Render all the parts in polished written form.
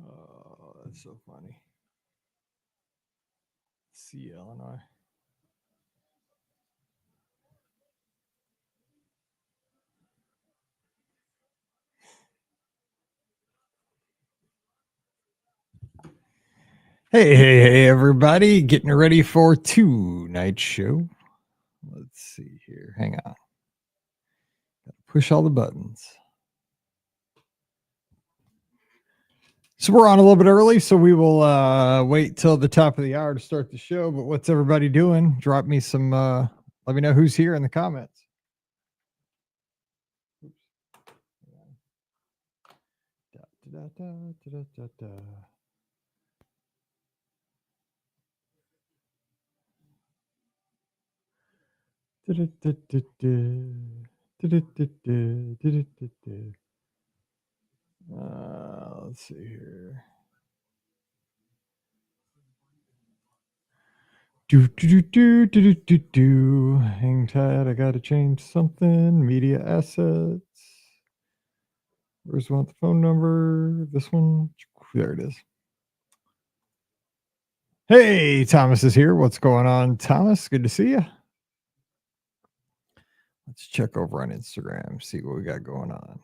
Oh, that's so funny. See, Illinois. Hey, everybody. Getting ready for tonight's show. Let's see here. Hang on. Gotta push all the buttons. So we're on a little bit early, so we will wait till the top of the hour to start the show. But what's everybody doing? Drop me some, let me know who's here in the comments. Oops. Da, da, da, da, da, da. Let's see here. Do. Hang tight. I gotta change something. Media assets. Where's one? The phone number. This one. There it is. Hey, Thomas is here. What's going on, Thomas? Good to see you. Let's check over on Instagram, see what we got going on.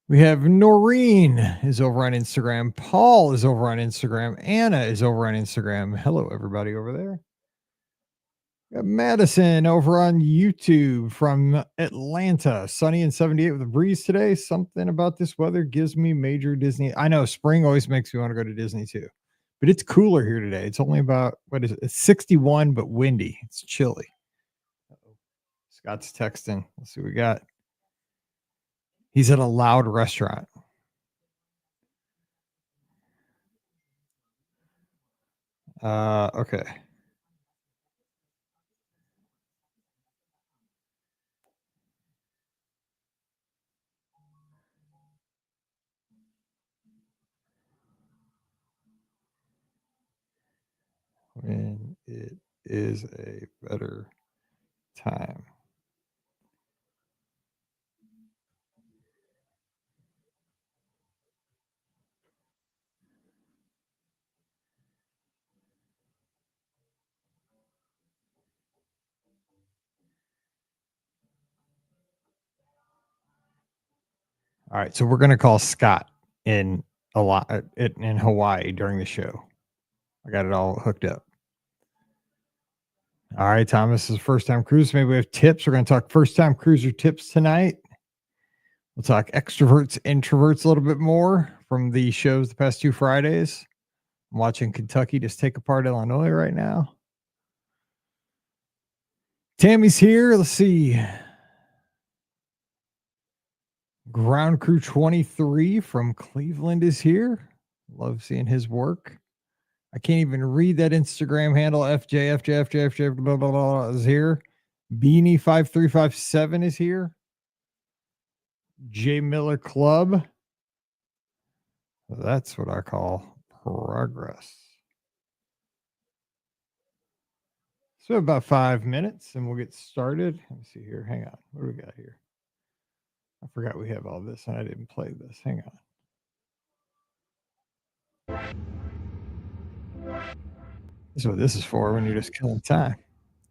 We have Noreen is over on Instagram. Paul is over on Instagram. Anna is over on Instagram. Hello, everybody over there. We got Madison over on YouTube from Atlanta. Sunny and 78 with a breeze today. Something about this weather gives me major Disney. I know spring always makes me want to go to Disney too. But it's cooler here today. It's only about, what is it? It's 61, but windy. It's chilly. Uh-oh. Scott's texting. Let's see what we got. He's at a loud restaurant. Okay. When it is a better time. All right, so we're going to call Scott in in Hawaii during the show. I got it all hooked up. All right, Thomas, this is first time cruise. Maybe we have tips. We're going to talk first time cruiser tips tonight. We'll talk extroverts, introverts a little bit more from the shows the past 2 Fridays. I'm watching Kentucky just take apart Illinois right now. Tammy's here. Let's see. Ground Crew 23 from Cleveland is here. Love seeing his work. I can't even read that Instagram handle. FJ, blah, blah, blah, is here. Beanie5357 is here. J Miller Club. That's what I call progress. So about 5 minutes and we'll get started. Let me see here. Hang on. What do we got here? I forgot we have all this and I didn't play this. Hang on. This is what this is for when you're just killing time.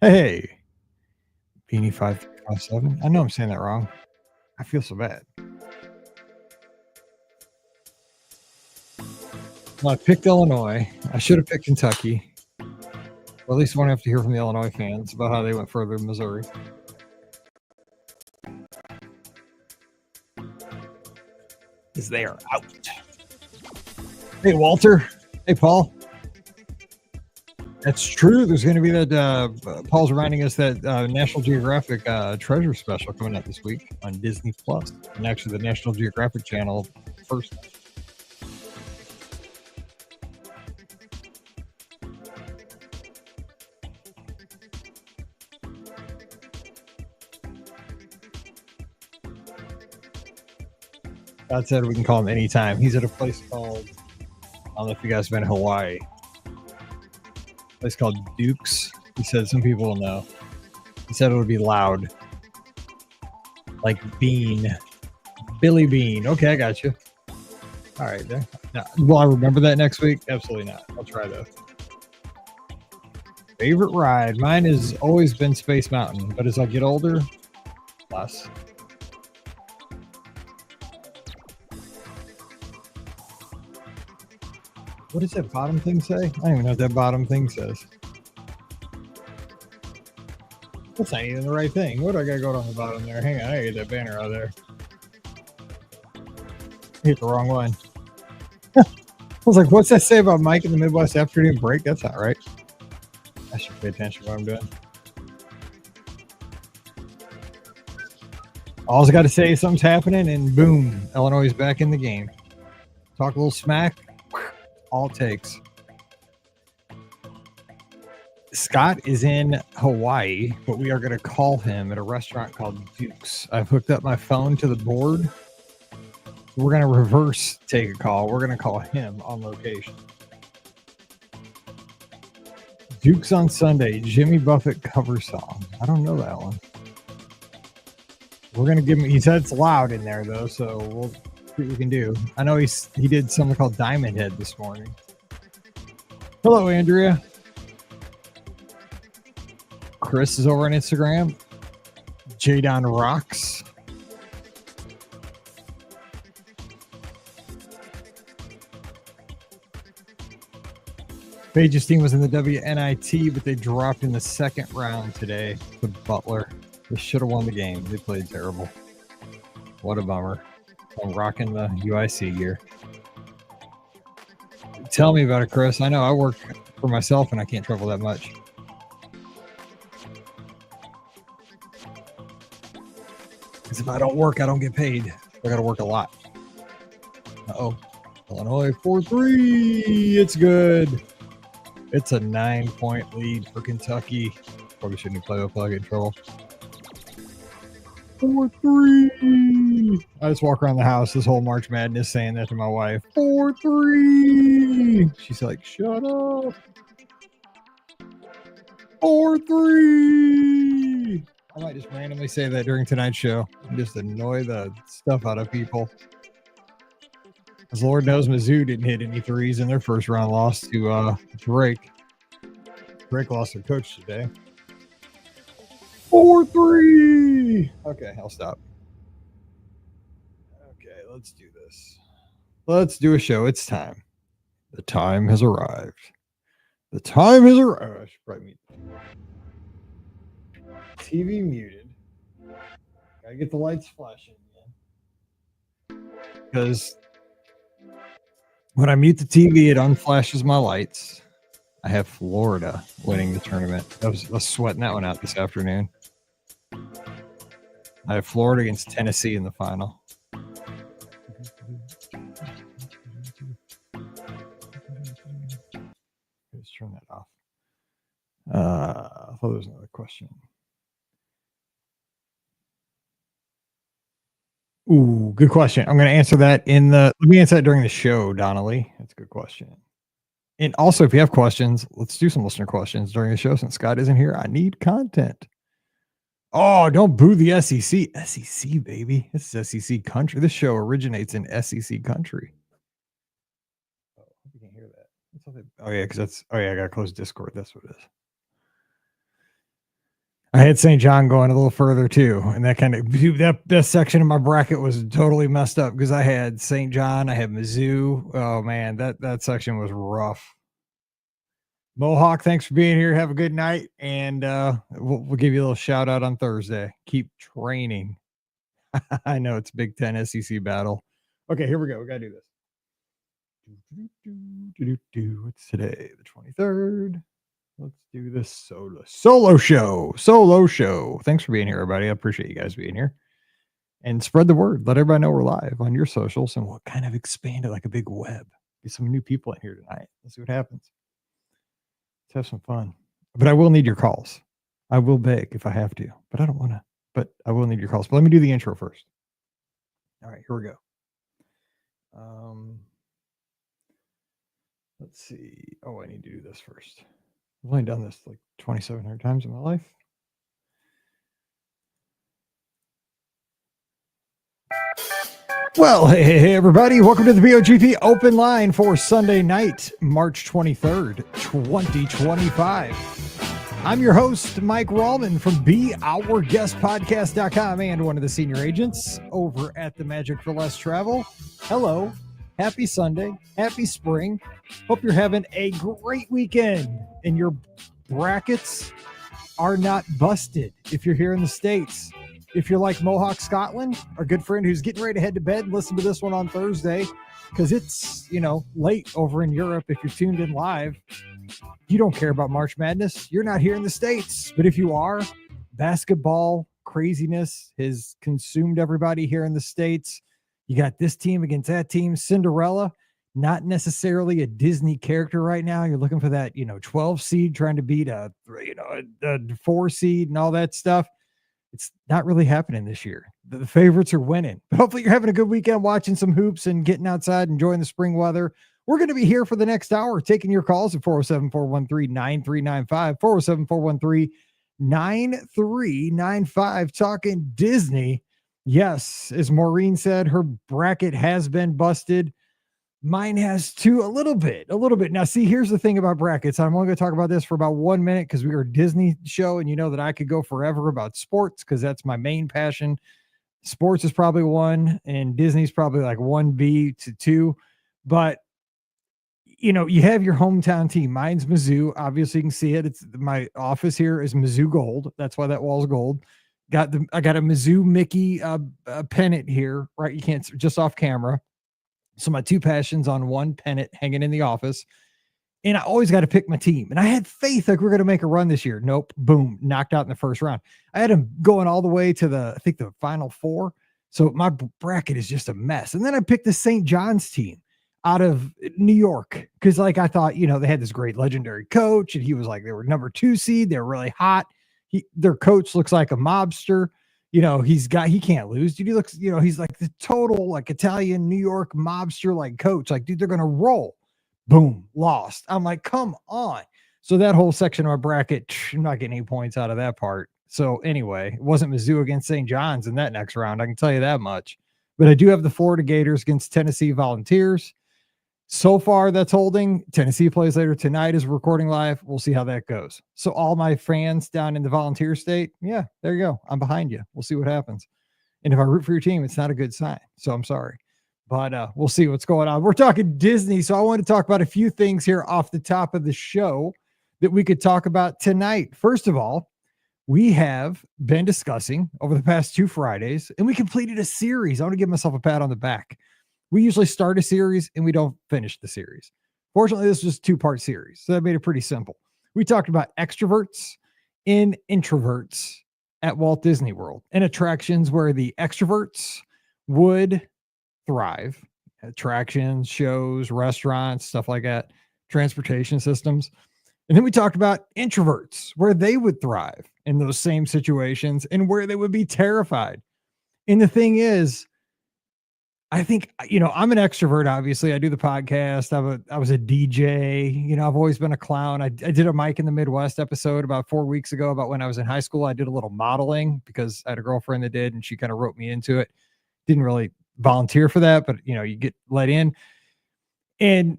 Hey, Beanie5357. I know I'm saying that wrong. I feel so bad. Well, I picked Illinois. I should have picked Kentucky. Well, at least I won't have to hear from the Illinois fans about how they went further in Missouri. Because they are out. Hey, Walter. Hey, Paul. That's true. There's going to be that. Paul's reminding us that National Geographic treasure special coming out this week on Disney Plus, and actually the National Geographic Channel first. God said we can call him anytime. He's at a place called, I don't know if you guys have been in Hawaii. A place called Duke's. He said some people will know. He said it would be loud. Like Bean. Billy Bean. Okay, I got you. All right, there. No, will I remember that next week? Absolutely not. I'll try though. Favorite ride? Mine has always been Space Mountain, but as I get older, less. What does that bottom thing say? I don't even know what that bottom thing says. That's not even the right thing. What do I gotta go on the bottom there? Hang on, I gotta get that banner out of there. I hit the wrong one. I was like, what's that say about Mike in the Midwest afternoon break? That's not right. I should pay attention to what I'm doing. All I got to say is something's happening, and boom, Illinois is back in the game. Talk a little smack, all it takes. Scott is in Hawaii, but we are going to call him at a restaurant called Duke's. I've hooked up my phone to the board. We're going to reverse take a call. We're going to call him on location. Duke's on Sunday, Jimmy Buffett cover song. I don't know that one. We're going to give him, he said it's loud in there though, so we'll see what we can do. I know he did something called Diamond Head this morning. Hello, Andrea. Chris is over on Instagram. Jadon Rocks. Paige's team was in the WNIT, but they dropped in the second round today to Butler. They should have won the game. They played terrible. What a bummer. I'm rocking the UIC gear. Tell me about it, Chris. I know I work for myself and I can't travel that much. Because if I don't work, I don't get paid. I got to work a lot. Uh-oh. Illinois 4-3. It's good. It's a 9-point lead for Kentucky. Probably shouldn't play with plug in trouble. 4-3. I just walk around the house this whole March Madness saying that to my wife. 4-3. She's like, shut up. 4-3. I might just randomly say that during tonight's show and just annoy the stuff out of people. As Lord knows, Mizzou didn't hit any threes in their first round loss to Drake. Drake lost their coach today. 4-3. Okay, I'll stop. Okay, let's do this. Let's do a show. It's time. The time has arrived. The time has arrived. I should probably mute. TV muted. Gotta get the lights flashing again. Because when I mute the TV, it unflashes my lights. I have Florida winning the tournament. I was sweating that one out this afternoon. I have Florida against Tennessee in the final. Let's turn that off. I thought there was another question. Ooh, good question. I'm going to answer that let me answer that during the show, Donnelly. That's a good question. And also, if you have questions, let's do some listener questions during the show. Since Scott isn't here, I need content. Oh, don't boo the SEC. SEC, baby. This is SEC country. This show originates in SEC country. Oh, I hope you can hear that. Oh, yeah, because I got to close Discord. That's what it is. I had St. John going a little further too, and that section of my bracket was totally messed up because I had St. John, I had Mizzou. Oh man, that section was rough. Mohawk, thanks for being here. Have a good night, and we'll give you a little shout out on Thursday. Keep training. I know it's Big Ten SEC battle. Okay, here we go. We gotta do this. What's today? The 23rd. Let's do this solo show. Thanks for being here, everybody. I appreciate you guys being here. And spread the word. Let everybody know we're live on your socials, and we'll kind of expand it like a big web. Get some new people in here tonight. Let's see what happens. Let's have some fun. But I will need your calls. I will beg if I have to, but I don't want to. But I will need your calls. But let me do the intro first. All right, here we go. Let's see. Oh, I need to do this first. I've only done this like 2,700 times in my life. Well, hey, everybody. Welcome to the BOGP Open Line for Sunday night, March 23rd, 2025. I'm your host, Mike Rallman from BeOurGuestPodcast.com and one of the senior agents over at the Magic for Less Travel. Hello. Happy Sunday. Happy spring. Hope you're having a great weekend and your brackets are not busted if you're here in the States. If you're like Mohawk Scotland, our good friend who's getting ready to head to bed, listen to this one on Thursday because it's, late over in Europe. If you're tuned in live, you don't care about March Madness. You're not here in the States. But if you are, basketball craziness has consumed everybody here in the States. You got this team against that team. Cinderella, not necessarily a Disney character right now. You're looking for that, 12 seed trying to beat a 4 seed and all that stuff. It's not really happening this year. The favorites are winning. But hopefully you're having a good weekend watching some hoops and getting outside, enjoying the spring weather. We're going to be here for the next hour, taking your calls at 407-413-9395, 407-413-9395, talking Disney. Yes, as Maureen said, her bracket has been busted. Mine has too, a little bit. Now, see, here's the thing about brackets. I'm only going to talk about this for about 1 minute because we are a Disney show, and you know that I could go forever about sports because that's my main passion. Sports is probably 1, and Disney's probably like 1B to 2. But, you have your hometown team. Mine's Mizzou. Obviously, you can see it. It's my office here is Mizzou Gold. That's why that wall's gold. I got a Mizzou Mickey pennant here, right? You can't, just off camera. So my two passions on one pennant hanging in the office. And I always got to pick my team. And I had faith like we're going to make a run this year. Nope. Boom. Knocked out in the first round. I had them going all the way to the final 4. So my bracket is just a mess. And then I picked the St. John's team out of New York. Cause I thought, they had this great legendary coach and he was like, they were number 2 seed. They were really hot. Their coach looks like a mobster. He can't lose. Dude, he looks, he's like the total like Italian New York mobster like coach. Like, dude, they're going to roll. Boom, lost. I'm like, come on. So that whole section of my bracket, I'm not getting any points out of that part. So anyway, it wasn't Mizzou against St. John's in that next round. I can tell you that much. But I do have the Florida Gators against Tennessee Volunteers. So far, that's holding. Tennessee plays later tonight as we're recording live. We'll see how that goes. So all my fans down in the Volunteer state, yeah, there you go. I'm behind you. We'll see what happens. And if I root for your team, it's not a good sign. So I'm sorry. But we'll see what's going on. We're talking Disney. So I want to talk about a few things here off the top of the show that we could talk about tonight. First of all, we have been discussing over the past 2 Fridays, and we completed a series. I want to give myself a pat on the back. We usually start a series and we don't finish the series. Fortunately, this was a 2-part series, so that made it pretty simple. We talked about extroverts and introverts at Walt Disney World and attractions where the extroverts would thrive. Attractions, shows, restaurants, stuff like that, transportation systems. And then we talked about introverts where they would thrive in those same situations and where they would be terrified. And the thing is, I think, I'm an extrovert, obviously. I do the podcast. I was a DJ. I've always been a clown. I did a Mike in the Midwest episode about 4 weeks ago about when I was in high school. I did a little modeling because I had a girlfriend that did, and she kind of wrote me into it. Didn't really volunteer for that, but, you get let in. And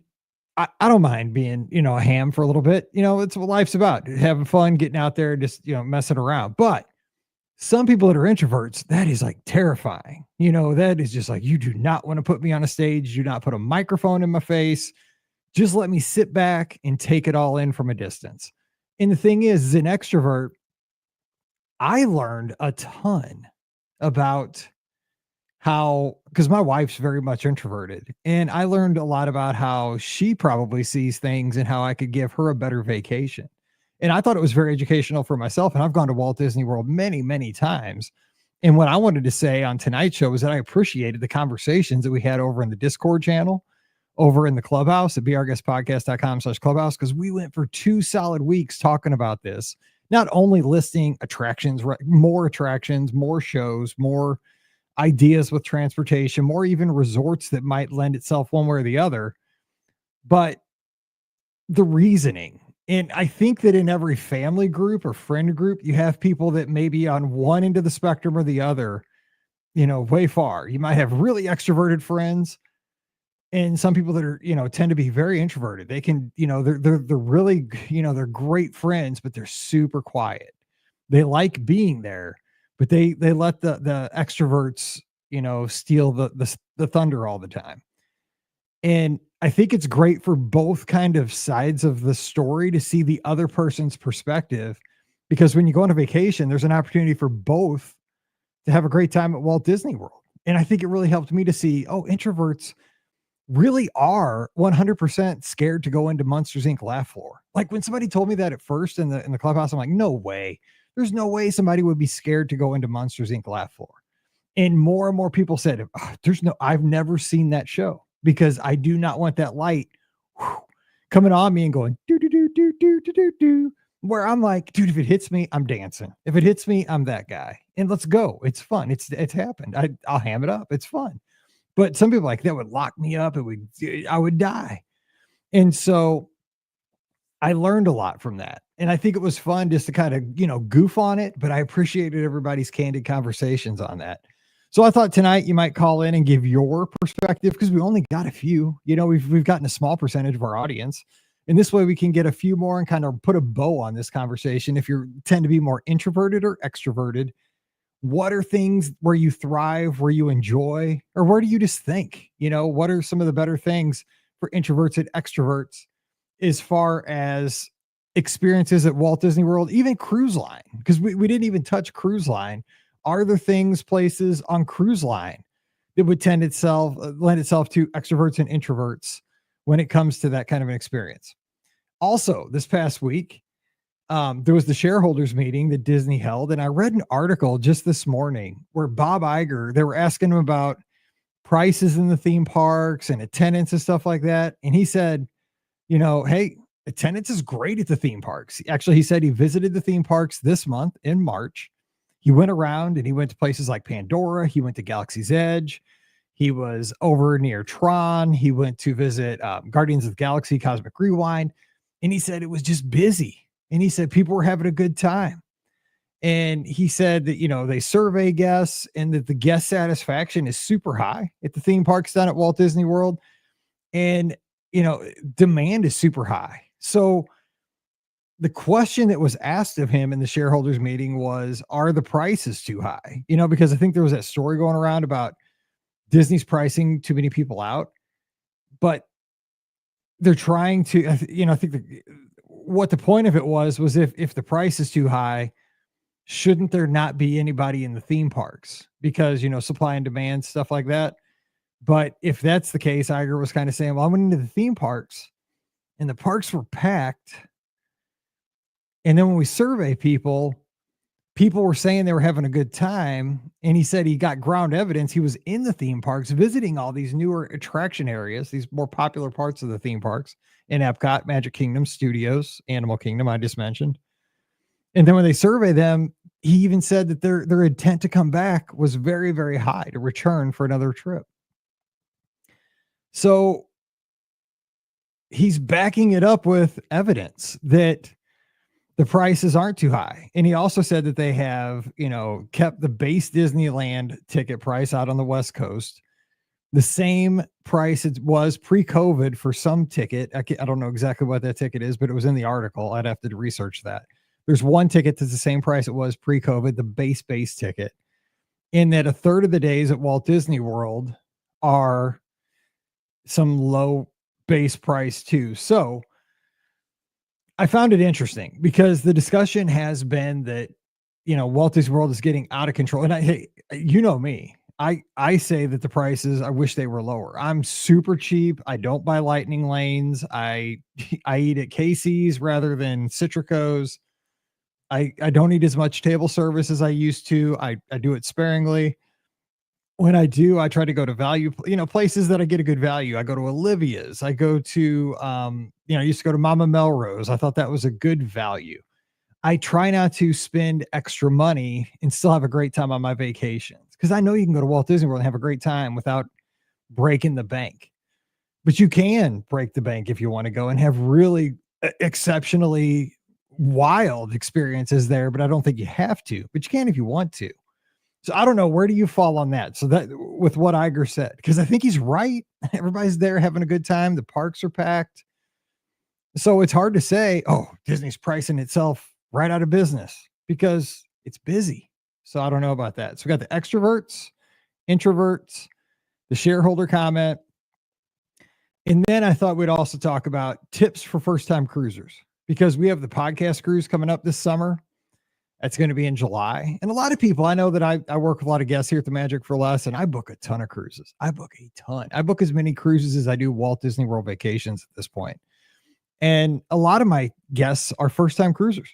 I don't mind being, a ham for a little bit. It's what life's about. Having fun, getting out there, just, messing around. But some people that are introverts, that is like terrifying. That is just like, you do not want to put me on a stage. Do not put a microphone in my face. Just let me sit back and take it all in from a distance. And the thing is, as an extrovert, I learned a ton about how, because my wife's very much introverted, and I learned a lot about how she probably sees things and how I could give her a better vacation. And I thought it was very educational for myself. And I've gone to Walt Disney World many, many times. And what I wanted to say on tonight's show was that I appreciated the conversations that we had over in the Discord channel, over in the clubhouse at beourguestpodcast.com/clubhouse, because we went for 2 solid weeks talking about this, not only listing attractions, more shows, more ideas with transportation, more even resorts that might lend itself one way or the other, but the reasoning. And I think that in every family group or friend group, you have people that may be on one end of the spectrum or the other way far. You might have really extroverted friends and some people that are, tend to be very introverted. They can, they're really, they're great friends, but they're super quiet. They like being there, but they let the extroverts, steal the thunder all the time. And I think it's great for both kind of sides of the story to see the other person's perspective, because when you go on a vacation, there's an opportunity for both to have a great time at Walt Disney World. And I think it really helped me to see, oh, introverts really are 100% scared to go into Monsters Inc. laugh floor. Like when somebody told me that at first in the clubhouse, I'm like, no way. There's no way somebody would be scared to go into Monsters Inc. laugh floor. And more people said, "Oh, I've never seen that show because I do not want that light coming on me and going do do do do do do do do. Where I'm like, dude, if it hits me, I'm dancing. If it hits me, I'm that guy. And let's go. It's fun. It's happened. I'll ham it up. It's fun. But some people like that would lock me up. I would die. And so I learned a lot from that. And I think it was fun just to kind of, goof on it, but I appreciated everybody's candid conversations on that. So I thought tonight you might call in and give your perspective because we only got a few. We've gotten a small percentage of our audience. And this way we can get a few more and kind of put a bow on this conversation. If you tend to be more introverted or extroverted, what are things where you thrive, where you enjoy, or where do you just think, what are some of the better things for introverts and extroverts as far as experiences at Walt Disney World, even cruise line? Because we didn't even touch cruise line. Are there places on cruise line that would lend itself to extroverts and introverts when it comes to that kind of an experience? Also, this past week, there was the shareholders meeting that Disney held, and I read an article just this morning where Bob Iger, they were asking him about prices in the theme parks and attendance and stuff like that. And he said, hey, attendance is great at the theme parks. Actually, he said he visited the theme parks this month in March. He went around and he went to places like Pandora. He went to Galaxy's Edge. He was over near Tron. He went to visit Guardians of the Galaxy Cosmic Rewind. And he said it was just busy. And he said people were having a good time. And he said that, they survey guests and that the guest satisfaction is super high at the theme parks down at Walt Disney World. And, demand is super high. So the question that was asked of him in the shareholders meeting was, are the prices too high? Because I think there was that story going around about Disney's pricing too many people out, but they're trying to, I think what the point of it was if the price is too high, shouldn't there not be anybody in the theme parks? Because, supply and demand, stuff like that. But if that's the case, Iger was kind of saying, well, I went into the theme parks and the parks were packed. And then when we survey people were saying they were having a good time. And he said he got ground evidence. He was in the theme parks visiting all these newer attraction areas, these more popular parts of the theme parks in Epcot, Magic Kingdom, Studios, Animal Kingdom, I just mentioned. And then when they survey them, he even said that their intent to come back was very, very high to return for another trip. So he's backing it up with evidence that the prices aren't too high. And he also said that they have, kept the base Disneyland ticket price out on the West Coast the same price it was pre-COVID for some ticket. I don't know exactly what that ticket is, but it was in the article. I'd have to research that. There's one ticket that's the same price it was pre-COVID, the base ticket. And that a third of the days at Walt Disney World are some low base price too. So I found it interesting because the discussion has been that, Walt Disney World is getting out of control. And hey, me, I say that the prices, I wish they were lower. I'm super cheap. I don't buy lightning lanes. I eat at Casey's rather than Citrico's. I don't eat as much table service as I used to. I do it sparingly. When I do, I try to go to value, places that I get a good value. I go to Olivia's. I go to, I used to go to Mama Melrose. I thought that was a good value. I try not to spend extra money and still have a great time on my vacations because I know you can go to Walt Disney World and have a great time without breaking the bank. But you can break the bank if you want to go and have really exceptionally wild experiences there. But I don't think you have to, but you can if you want to. So I don't know, where do you fall on that? So that with what Iger said, because I think he's right. Everybody's there having a good time. The parks are packed. So it's hard to say, oh, Disney's pricing itself right out of business because it's busy. So I don't know about that. So we got the extroverts, introverts, the shareholder comment. And then I thought we'd also talk about tips for first time cruisers because we have the podcast cruise coming up this summer. That's going to be in July. And a lot of people, I know that I work with a lot of guests here at the Magic for Less, and I book a ton of cruises. I book a ton. I book as many cruises as I do Walt Disney World vacations at this point. And a lot of my guests are first time cruisers.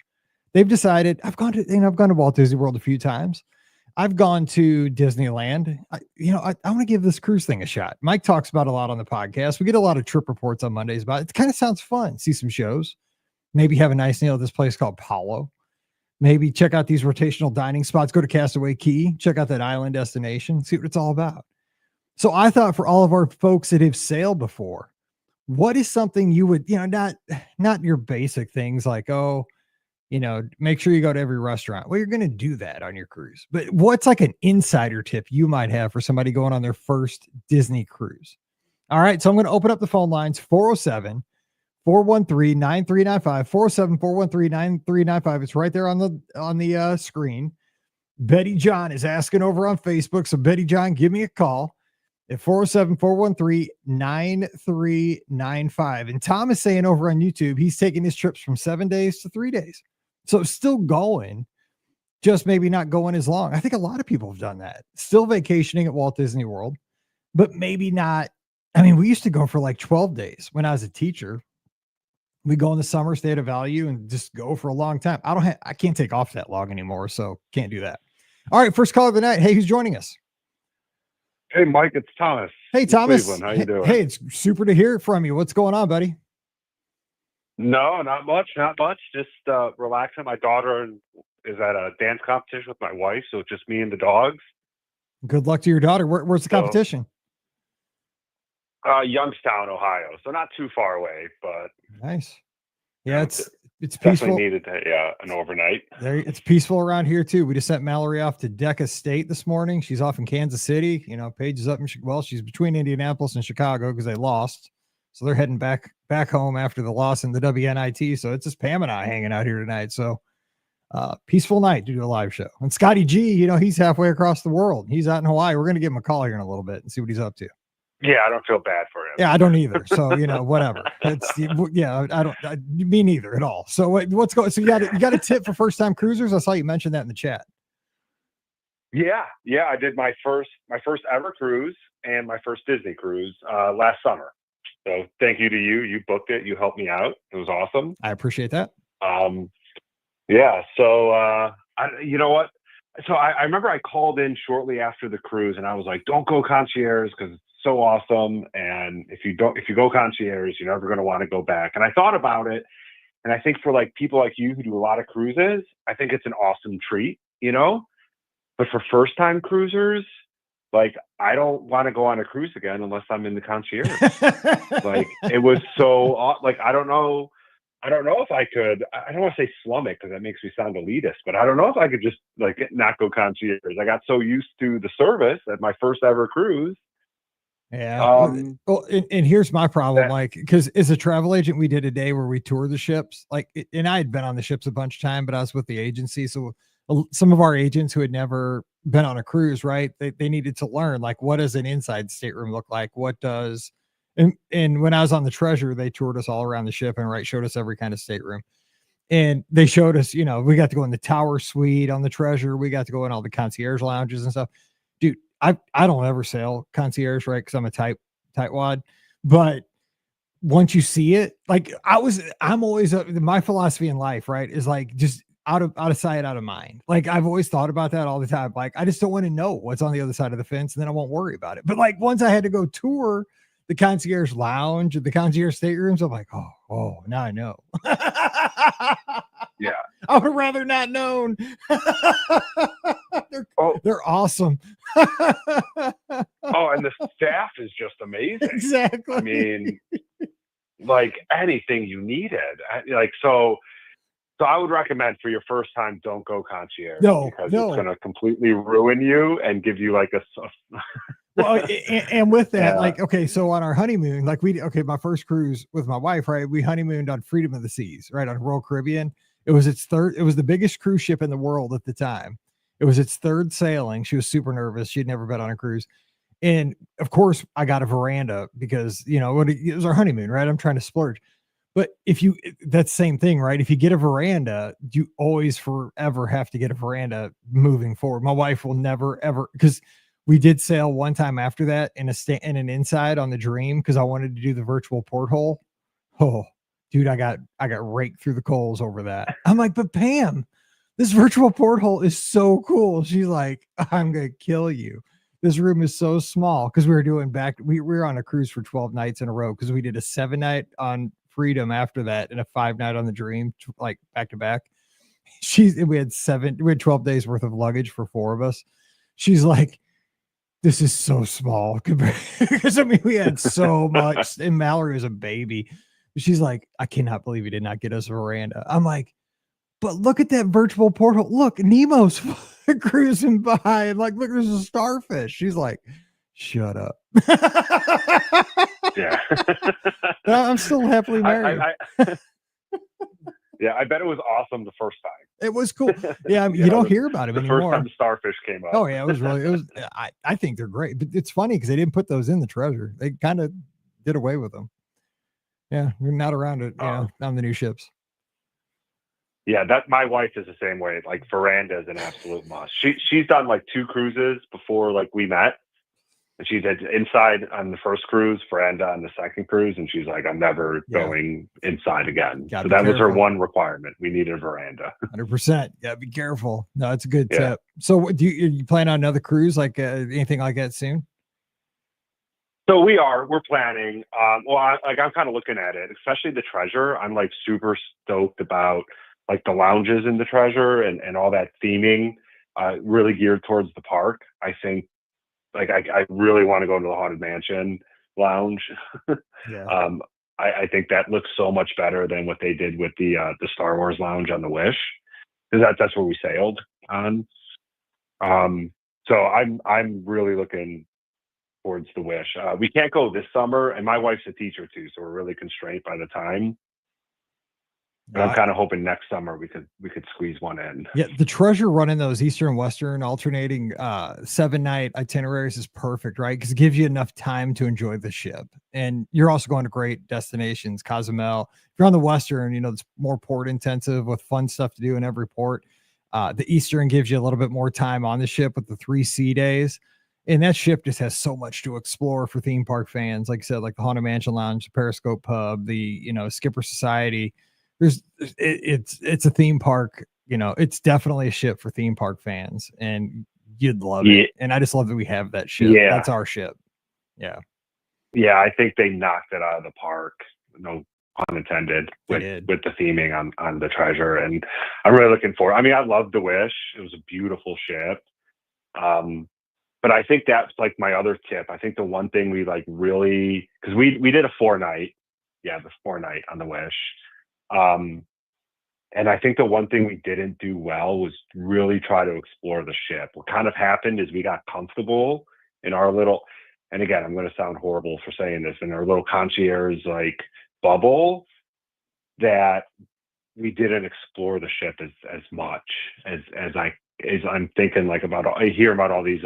They've decided I've gone to Walt Disney World a few times. I've gone to Disneyland. I want to give this cruise thing a shot. Mike talks about it a lot on the podcast. We get a lot of trip reports on Mondays about it. It kind of sounds fun. See some shows, maybe have a nice meal at this place called Paulo. Maybe check out these rotational dining spots. Go to Castaway Cay. Check out that island destination. See what it's all about. So I thought for all of our folks that have sailed before, what is something you would, not your basic things like, make sure you go to every restaurant. Well, you're going to do that on your cruise. But what's like an insider tip you might have for somebody going on their first Disney cruise? All right. So I'm going to open up the phone lines, 407 413 9395, 407 413 9395. It's right there on the screen. Betty John is asking over on Facebook. So, Betty John, give me a call at 407 413 9395. And Tom is saying over on YouTube, he's taking his trips from 7 days to 3 days. So, still going, just maybe not going as long. I think a lot of people have done that. Still vacationing at Walt Disney World, but maybe not. I mean, we used to go for like 12 days when I was a teacher. We go in the summer, stay at a value, and just go for a long time. I can't take off that long anymore, so can't do that. All right, first call of the night. Hey, who's joining us? Hey, Mike, it's Thomas. Hey, Thomas. Cleveland. How you doing? Hey, it's super to hear from you. What's going on, buddy? No, not much. Just relaxing. My daughter is at a dance competition with my wife, so it's just me and the dogs. Good luck to your daughter. Where's the competition? Youngstown, Ohio. So not too far away, but nice. Yeah, it's definitely peaceful. Needed an overnight. It's peaceful around here too. We just sent Mallory off to Decca State this morning. She's off in Kansas City. Paige is up in she's between Indianapolis and Chicago because they lost, so they're heading back home after the loss in the WNIT. So it's just Pam and I hanging out here tonight. So peaceful night to do a live show. And Scotty G, he's halfway across the world. He's out in Hawaii. We're gonna give him a call here in a little bit and see what he's up to. Yeah, I don't feel bad for him. Yeah, I don't either. So, whatever. Me neither at all. So what's going, so you got a tip for first time cruisers? I saw you mention that in the chat. Yeah. I did my first ever cruise and my first Disney cruise last summer. So thank you to you. You booked it. You helped me out. It was awesome. I appreciate that. Yeah. So, you know what? So I remember I called in shortly after the cruise and I was like, don't go concierge because it's so awesome. And if you go concierge, you're never going to want to go back. And I thought about it. And I think for like people like you who do a lot of cruises, I think it's an awesome treat, but for first time cruisers, like I don't want to go on a cruise again unless I'm in the concierge. Like it was so like, I don't know if I could, I don't want to say slum it because that makes me sound elitist, but I don't know if I could just like not go concierge. I got so used to the service at my first ever cruise. Yeah. And here's my problem, like, because as a travel agent, we did a day where we toured the ships, and I had been on the ships a bunch of time, but I was with the agency. So some of our agents who had never been on a cruise, right, they needed to learn, like, what does an inside stateroom look like? What does, and when I was on the Treasure, they toured us all around the ship and showed us every kind of stateroom. And they showed us, we got to go in the tower suite on the Treasure. We got to go in all the concierge lounges and stuff. Dude, I don't ever sail concierge, right? Because I'm a tightwad. But once you see it, like I'm always my philosophy in life, right, is like just out of sight, out of mind. Like I've always thought about that all the time. Like I just don't want to know what's on the other side of the fence, and then I won't worry about it. But like once I had to go tour the concierge lounge or the concierge staterooms, I'm like, oh, now I know. Yeah. I would rather not known. They're awesome. And the staff is just amazing. Exactly. I mean, like anything you needed. So So I would recommend for your first time, don't go concierge No, because it's no. going to completely ruin you and give you like a. Well, and with that, Yeah. like, okay, so on our honeymoon, like my first cruise with my wife, right? We honeymooned on Freedom of the Seas, right? On Royal Caribbean. It was the biggest cruise ship in the world at the time. It was its third sailing. She was super nervous. She'd never been on a cruise. And of course, I got a veranda because, it was our honeymoon, right? I'm trying to splurge. But that's the same thing, right? If you get a veranda, you always forever have to get a veranda moving forward. My wife will never ever, because we did sail one time after that in an inside on the Dream because I wanted to do the virtual porthole. Oh, dude, I got raked through the coals over that. I'm like, but Pam, this virtual porthole is so cool. She's like, I'm gonna kill you. This room is so small because we were on a cruise for 12 nights in a row because we did a 7-night on Freedom after that and a 5-night on the Dream, like back to back. We had 12 days worth of luggage for 4 of us. She's like, this is so small because I mean we had so much, and Mallory was a baby. She's like, I cannot believe you did not get us a veranda. I'm like, but look at that virtual portal. Look, Nemo's cruising by, and like, look, there's a starfish. She's like, shut up. Yeah. I'm still happily married. Yeah, I bet it was awesome the first time. It was cool. Yeah, I mean, you don't hear about him the anymore. First time the starfish came up. Oh yeah, it was. I think they're great, but it's funny because they didn't put those in the treasure. They kind of did away with them. Yeah, we're not around it, on the new ships. Yeah, my wife is the same way. Like veranda is an absolute must. She's done like 2 cruises before like we met. And she did inside on the first cruise, veranda on the second cruise, and she's like, I'm never going inside again. So that was her one requirement. We needed a veranda. 100%. Yeah, be careful. No, it's a good tip. So you plan on another cruise, like anything like that soon? So we're planning. I'm kind of looking at it, especially the Treasure. I'm like super stoked about like the lounges in the Treasure and all that theming, really geared towards the park. I think like I really want to go to the Haunted Mansion lounge. Yeah. I think that looks so much better than what they did with the Star Wars lounge on the Wish, because that's where we sailed on. So I'm really looking towards the Wish. We can't go this summer, and my wife's a teacher too, so we're really constrained by the time. But I'm kind of hoping next summer we could squeeze one in. Yeah, the Treasure running those Eastern Western alternating 7-night itineraries is perfect, right? Because it gives you enough time to enjoy the ship, and you're also going to great destinations. Cozumel. If you're on the Western, it's more port intensive with fun stuff to do in every port. The Eastern gives you a little bit more time on the ship with the 3 sea days. And that ship just has so much to explore for theme park fans. Like I said, like the Haunted Mansion Lounge, the Periscope Pub, the Skipper Society. It's a theme park. It's definitely a ship for theme park fans, and you'd love it. And I just love that we have that ship. Yeah, that's our ship. Yeah. Yeah, I think they knocked it out of the park. No pun intended with the theming on the Treasure, and I'm really looking forward. I mean, I loved the Wish. It was a beautiful ship. But I think that's like my other tip. I think the one thing we like really, because we did a 4-night, the 4-night on the Wish. And I think the one thing we didn't do well was really try to explore the ship. What kind of happened is we got comfortable in our little, and again, I'm going to sound horrible for saying this, in our little concierge like bubble, that we didn't explore the ship as much as I'm thinking like I hear about all these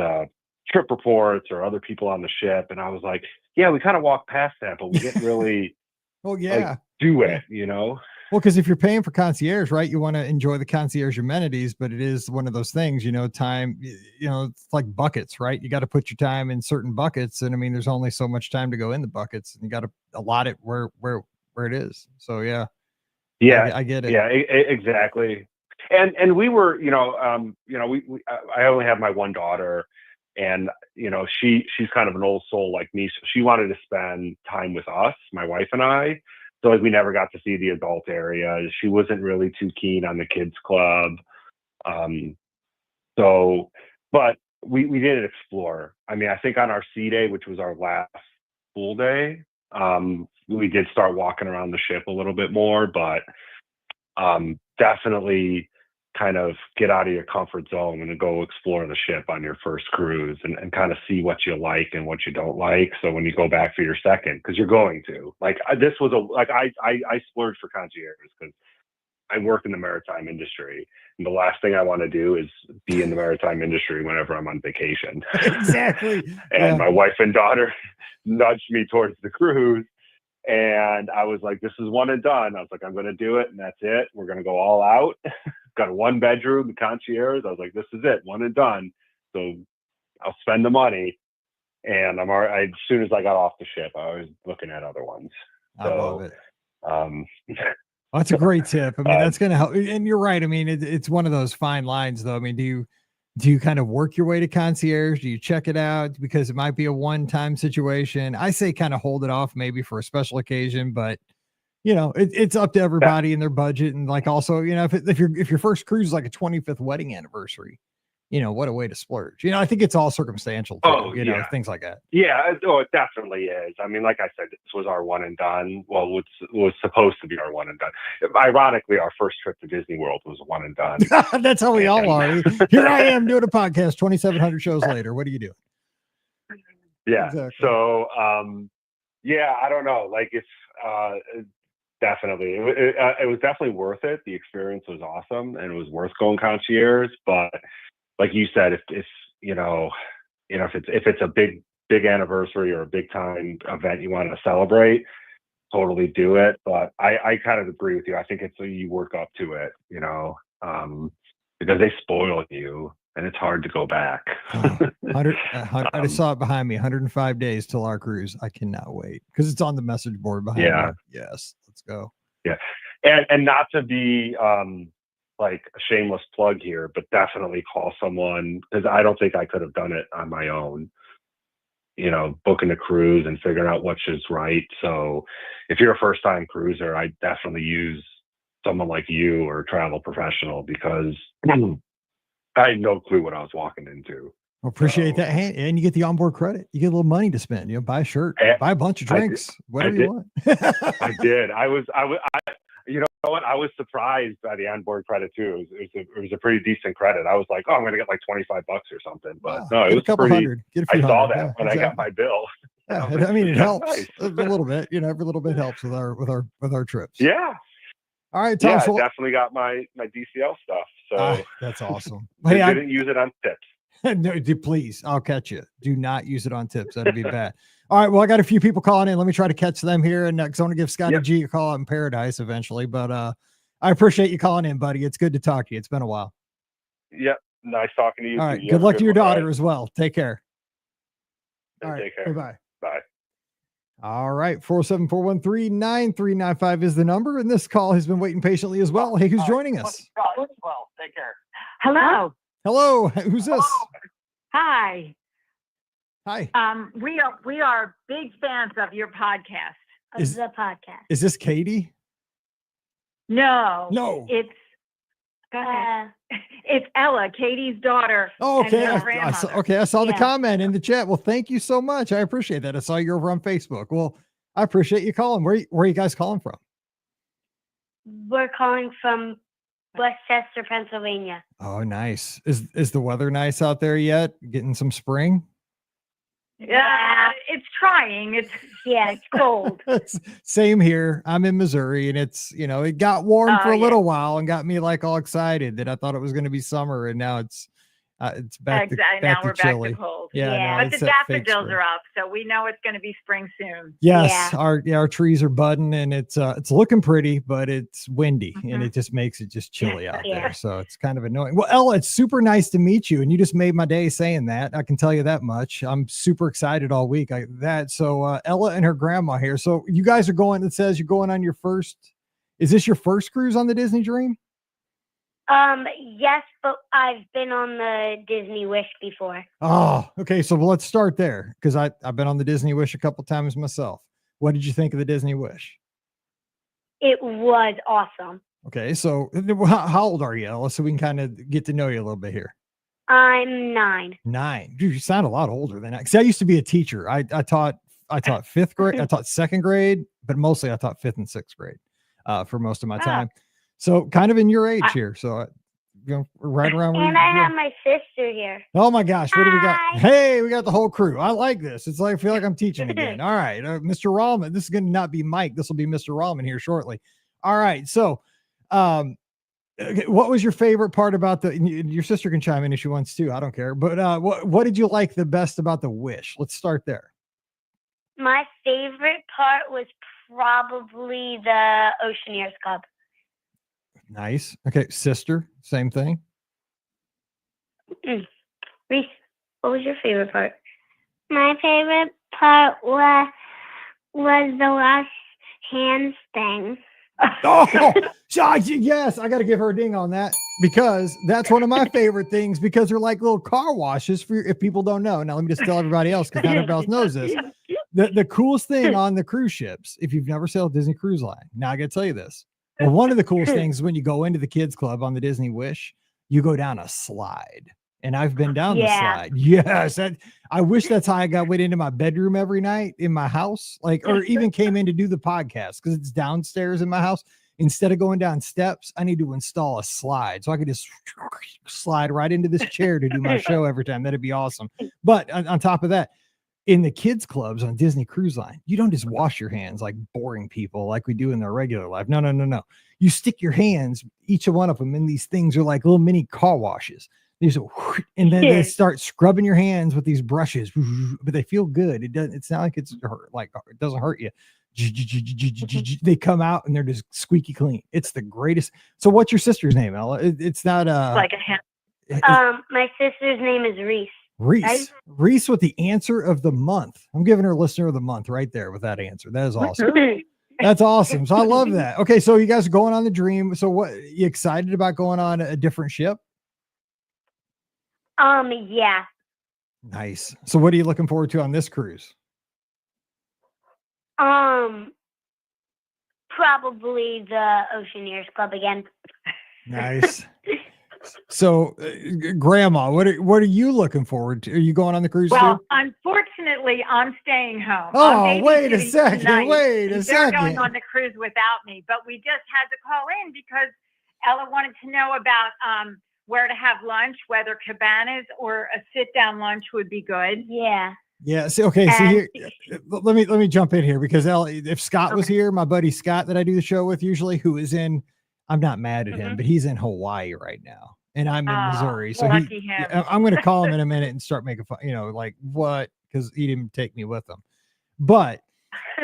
trip reports or other people on the ship, and I was like, yeah, we kind of walked past that, but we didn't really do it, Well, because if you're paying for concierge, right, you want to enjoy the concierge amenities, but it is one of those things, time, it's like buckets, right? You got to put your time in certain buckets. And I mean, there's only so much time to go in the buckets, and you got to allot it where it is. So, yeah. Yeah, I get it. Yeah, exactly. And we were, I only have my one daughter, and, she's kind of an old soul like me. So she wanted to spend time with us, my wife and I. So like we never got to see the adult area. She wasn't really too keen on the kids club. But we did explore. I mean, I think on our sea day, which was our last full day, we did start walking around the ship a little bit more, but definitely kind of get out of your comfort zone and go explore the ship on your first cruise and kind of see what you like and what you don't like. So when you go back for your second, because you're going to, like, this was I splurged for concierge because I work in the maritime industry, and the last thing I want to do is be in the maritime industry whenever I'm on vacation. Exactly. And my wife and daughter nudged me towards the cruise, and I was like, this is one and done. I was like, I'm going to do it, and that's it. We're going to go all out. Got a 1-bedroom, the concierge. I was like, this is it, one and done. So I'll spend the money. And as soon as I got off the ship, I was looking at other ones. I love it. Um, That's a great tip. I mean, that's going to help. And you're right. I mean, it's one of those fine lines, though. I mean, do you kind of work your way to concierge? Do you check it out because it might be a one-time situation? I say kind of hold it off maybe for a special occasion, but it's up to everybody and their budget. And like also, if your first cruise is like a 25th wedding anniversary, what a way to splurge. I think it's all circumstantial too, things like that. Yeah. Oh, it definitely is. I mean, like I said, this was our one and done. Well, it was supposed to be our one and done. Ironically, our first trip to Disney World was a one and done. That's how we all are. Here I am doing a podcast 2,700 shows later. What are you doing? Yeah. Exactly. So, I don't know. Like it's, definitely, it was definitely worth it. The experience was awesome and it was worth going concierge, but like you said, if it's a big anniversary or a big time event you want to celebrate, totally do it. But I kind of agree with you. I think you work up to it, because they spoil you and it's hard to go back. I just saw it behind me. 105 days till our cruise. I cannot wait because it's on the message board behind me. Yes, let's go. Yeah, and not to be like a shameless plug here, but definitely call someone because I don't think I could have done it on my own. Booking a cruise and figuring out which is right. So if you're a first-time cruiser, I definitely use someone like you or a travel professional because I had no clue what I was walking into. Appreciate that. And you get the onboard credit. You get a little money to spend. Buy a shirt, buy a bunch of drinks, whatever you want. I did. You know what? I was surprised by the onboard credit too. It was a pretty decent credit. I was like, oh, I'm going to get like $25 or something. But no, it was a couple pretty. Hundred. I saw that when I got my bill. Yeah, I mean, it helps a little bit. Every little bit helps with our trips. Yeah. All right, Tom. Yeah, I definitely got my DCL stuff. So that's awesome. I didn't use it on tips. No, please, I'll catch you. Do not use it on tips. That'd be bad. All right. Well, I got a few people calling in. Let me try to catch them here. And because I want to give Scotty G a call out in Paradise eventually. But I appreciate you calling in, buddy. It's good to talk to you. It's been a while. Yep. Nice talking to you. All right. Good luck to your daughter as well. Take care. All right. Take care. Bye-bye. Bye. All right. 47413-9395 is the number. And this call has been waiting patiently as well. Hey, who's joining us? Well, take care. Hello. Hello. Who's this? Hi. Hi. We are big fans of your podcast. Is this Katie? No. It's it's Ella, Katie's daughter. Oh, okay. I saw the Yeah. comment in the chat. Well, thank you so much. I appreciate that. I saw you over on Facebook. Well, I appreciate you calling. Where are you guys calling from? We're calling from Westchester, Pennsylvania. Oh, nice. Is the weather nice out there yet? Getting some spring? Yeah, it's trying. It's cold. Same here. I'm in Missouri, and it's it got warm for a little while and got me like all excited that I thought it was going to be summer, and now it's back to now we're chilly. back to cold. Yeah. But the daffodils are up, so we know it's going to be spring soon. Yes, our trees are budding, and it's looking pretty, but it's windy, and it just makes it just chilly out there. So it's kind of annoying. Well, Ella, it's super nice to meet you, and you just made my day saying that. I can tell you that much. I'm super excited all week. So Ella and her grandma here. So you guys are going. It says you're going on your first. Is this your first cruise on the Disney Dream? Yes, but I've been on the Disney Wish before. Oh, okay. So let's start there because I've been on the Disney Wish a couple times myself. What did you think of the Disney Wish? It was awesome. Okay. So how old are you, Ella? So we can kind of get to know you a little bit here. I'm 9. 9. Dude, you sound a lot older than that. Because I used to be a teacher. I taught 5th grade. I taught 2nd grade, but mostly I taught 5th and 6th grade for most of my time. So kind of in your age here. So, right around where And I have my sister here. Oh my gosh, what do we got? Hi. Hey, we got the whole crew. I like this. It's like I feel like I'm teaching again. All right, Mr. Rallman. This is going to not be Mike. This will be Mr. Rallman here shortly. All right, so okay, what was your favorite part about your sister can chime in if she wants to. I don't care. But what did you like the best about the Wish? Let's start there. My favorite part was probably the Oceaneers Club. Nice. Okay, sister, same thing. Reese, what was your favorite part? My favorite part was the last hands thing. Oh, yes, I got to give her a ding on that because that's one of my favorite things because they're like little car washes for if people don't know. Now, let me just tell everybody else because not everybody else knows this. The coolest thing on the cruise ships, if you've never sailed Disney Cruise Line, now I got to tell you this. Well, one of the coolest things is when you go into the kids club on the Disney Wish, you go down a slide. And I've been down the slide. Yes. I wish that's how I went into my bedroom every night in my house, or even came in to do the podcast because it's downstairs in my house. Instead of going down steps, I need to install a slide so I could just slide right into this chair to do my show every time. That'd be awesome. But on top of that, in the kids clubs on Disney Cruise Line, you don't just wash your hands like boring people like we do in their regular life. No. You stick your hands, each one of them in these things are like little mini car washes. And then they start scrubbing your hands with these brushes, but they feel good. It's not like it doesn't hurt you. They come out and they're just squeaky clean. It's the greatest. So what's your sister's name, Ella? It's not like a hand. My sister's name is Reese. Reese with the answer of the month. I'm giving her listener of the month right there with that answer. That is awesome. That's awesome. So I love that. Okay, so you guys are going on the Dream. So what, you excited about going on a different ship? Yeah. Nice. So what are you looking forward to on this cruise? Probably the Oceaneers Club again. Nice. So, Grandma, what are you looking forward to? Are you going on the cruise Well, too? unfortunately, I'm staying home. Oh, wait a second. They're going on the cruise without me, but we just had to call in because Ella wanted to know about where to have lunch, whether cabanas or a sit-down lunch would be good. Yeah. Yeah. See, okay. So here, let me jump in here because if Scott was here, my buddy Scott that I do the show with usually, who is in, I'm not mad at him, but he's in Hawaii right now, and I'm in Missouri. So I'm going to call him in a minute and start making fun. Like what? Because he didn't take me with him, but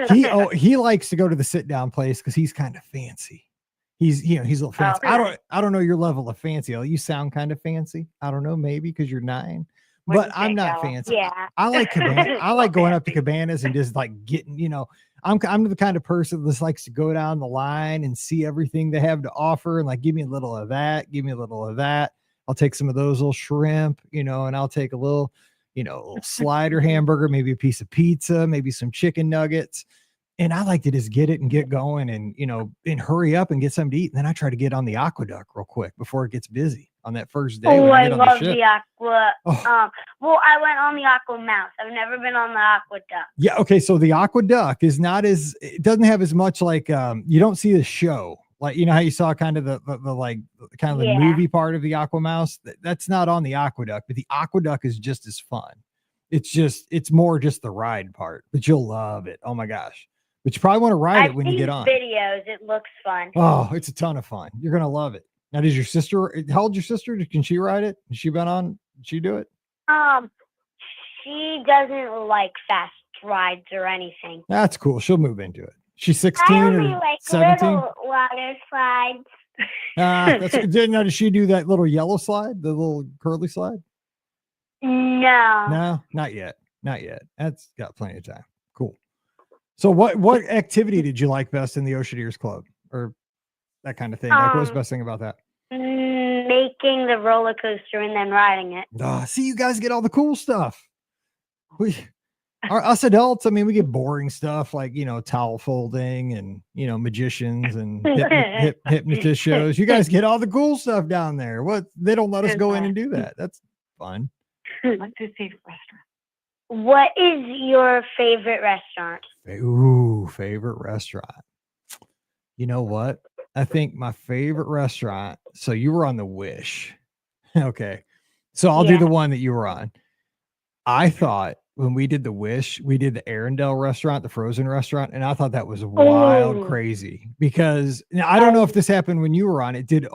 he likes to go to the sit-down place because he's kind of fancy. He's a little fancy. I don't know your level of fancy. You sound kind of fancy. I don't know, maybe because you're 9. But I'm not fancy. Yeah. I like cabanas. I like going up to cabanas and just like getting, I'm the kind of person that likes to go down the line and see everything they have to offer and like give me a little of that, give me a little of that. I'll take some of those little shrimp, and I'll take a little, little slider hamburger, maybe a piece of pizza, maybe some chicken nuggets. And I like to just get it and get going and, and hurry up and get something to eat. And then I try to get on the aqueduct real quick before it gets busy on that first day. Oh, I love the aqua. Well, I went on the aqua mouse. I've never been on the aqueduct. Yeah. Okay. So the aqueduct is it doesn't have as much like, you don't see the show. Like, how you saw kind of the movie part of the aqua mouse. That's not on the aqueduct, but the aqueduct is just as fun. It's more just the ride part, but you'll love it. Oh my gosh. But you probably want to ride it when you get on. Videos, it looks fun. Oh, it's a ton of fun. You're gonna love it. Now, does your sister? How old's your sister? Can she ride it? Has she been on? Did she do it? She doesn't like fast rides or anything. That's cool. She'll move into it. She's 16 I or only like 17. Little water slides. That's now. Does she do that little yellow slide, the little curly slide? No, not yet. That's got plenty of time. Cool. So what activity did you like best in the Oceaneers Club or that kind of thing? Like, what was the best thing about that? Making the roller coaster and then riding it. See, you guys get all the cool stuff. Us adults, I mean, we get boring stuff like, towel folding and, magicians and hypnotist shows. You guys get all the cool stuff down there. They don't let us go in and do that. That's fun. What's your favorite restaurant? What is your favorite restaurant? Ooh, favorite restaurant. You know what? I think my favorite restaurant. So you were on the Wish. Okay. So I'll do Yeah. the one that you were on. I thought when we did the Wish, we did the Arendelle restaurant, the frozen restaurant, and I thought that was wild, Ooh. crazy because now, I don't know if this happened when you were on it. Did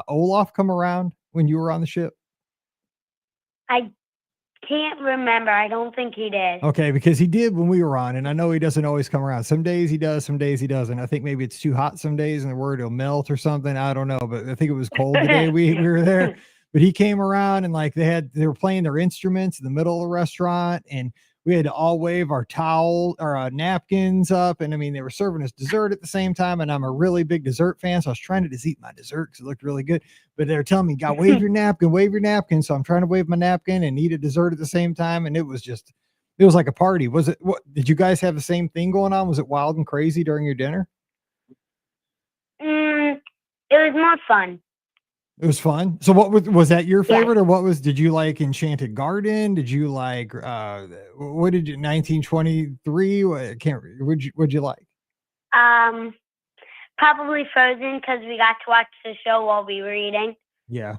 Olaf come around when you were on the ship? I can't remember. I don't think he did. Okay, because he did when we were on, and I know he doesn't always come around. Some days he does, some days he doesn't. I think maybe it's too hot some days and the word will melt or something. I don't know, but I think it was cold the day we were there. But he came around and like they were playing their instruments in the middle of the restaurant, and we had to all wave our towel or napkins up. And I mean, they were serving us dessert at the same time. And I'm a really big dessert fan, so I was trying to just eat my dessert because it looked really good. But they were telling me, "God, wave your napkin, wave your napkin." So I'm trying to wave my napkin and eat a dessert at the same time, and it was like a party. Was it? What did you guys have the same thing going on? Was it wild and crazy during your dinner? It was more fun. It was fun. So what was that your favorite, or what did you like Enchanted Garden? Did you like what did you 1923? I can't what'd you like? Probably Frozen because we got to watch the show while we were eating. Yeah.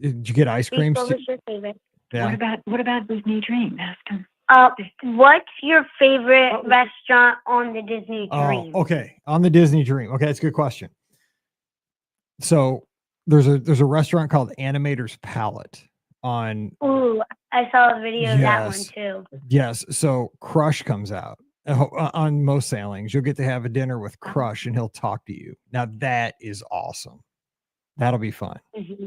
Did you get ice cream? What was your favorite? Yeah. What about Disney Dream? Ask him. What's your favorite restaurant on the Disney Dream? Oh, okay. On the Disney Dream. Okay, that's a good question. So there's a restaurant called Animator's Palette on. Ooh, I saw a video of that one too. Yes. So Crush comes out on most sailings. You'll get to have a dinner with Crush, and he'll talk to you. Now that is awesome. That'll be fun. Mm-hmm.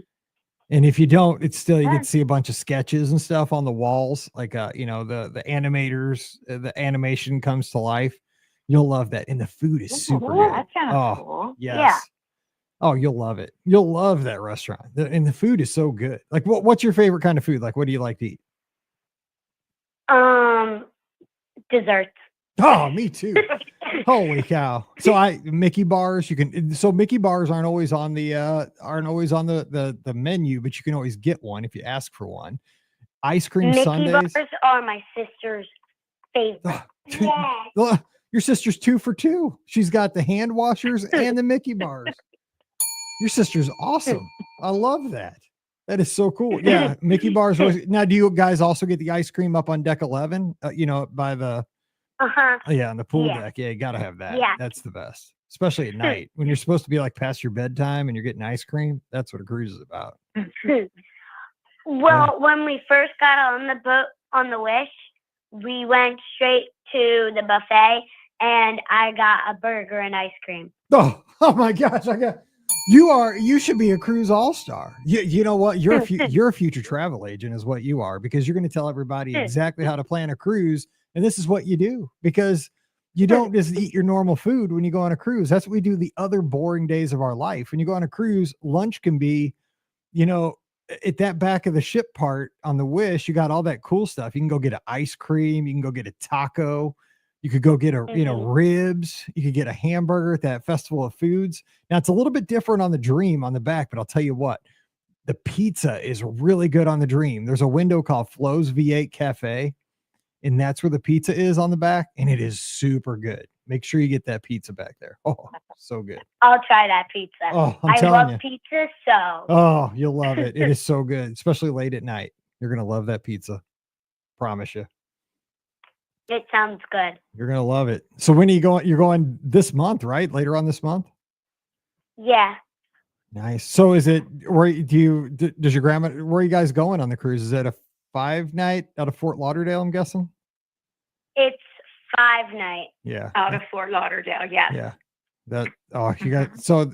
And if you don't, it's still you get to see a bunch of sketches and stuff on the walls, like the animators, the animation comes to life. You'll love that, and the food is super good. That's kind of cool. Yes. Yeah. Oh, you'll love it. You'll love that restaurant, and the food is so good. Like, what's your favorite kind of food? Like, what do you like to eat? Desserts. Oh, me too. Holy cow! So Mickey bars. Mickey bars aren't always on the menu, but you can always get one if you ask for one. Ice cream Mickey sundaes bars are my sister's favorite. Yeah. Your sister's 2 for 2. She's got the hand washers and the Mickey bars. Your sister's awesome. I love that. That is so cool. Yeah, Mickey bars. Now, do you guys also get the ice cream up on deck 11? By the on the pool deck. Yeah, you got to have that. Yeah. That's the best, especially at night when you're supposed to be like past your bedtime and you're getting ice cream. That's what a cruise is about. Well, when we first got on the boat on the Wish, we went straight to the buffet, and I got a burger and ice cream. Oh my gosh! You should be a cruise all-star. You know what? You're a future travel agent is what you are, because you're going to tell everybody exactly how to plan a cruise. And this is what you do, because you don't just eat your normal food when you go on a cruise. That's what we do the other boring days of our life. When you go on a cruise, lunch can be, at that back of the ship part on the Wish, you got all that cool stuff. You can go get an ice cream. You can go get a taco. You could go get ribs. You could get a hamburger at that Festival of Foods. Now, it's a little bit different on the Dream on the back, but I'll tell you what, the pizza is really good on the Dream. There's a window called Flo's V8 Cafe, and that's where the pizza is on the back, and it is super good. Make sure you get that pizza back there. Oh, so good. I'll try that pizza. Oh, I love pizza, so. Oh, you'll love it. It is so good, especially late at night. You're going to love that pizza. Promise you. It sounds good. You're going to love it. So when are you going? You're going this month, right? Later on this month? Yeah. Nice. So is it, does your grandma, where are you guys going on the cruise? Is it a 5-night out of Fort Lauderdale, I'm guessing? It's 5-night. Yeah. Out of Fort Lauderdale, yes. Yeah. You got, so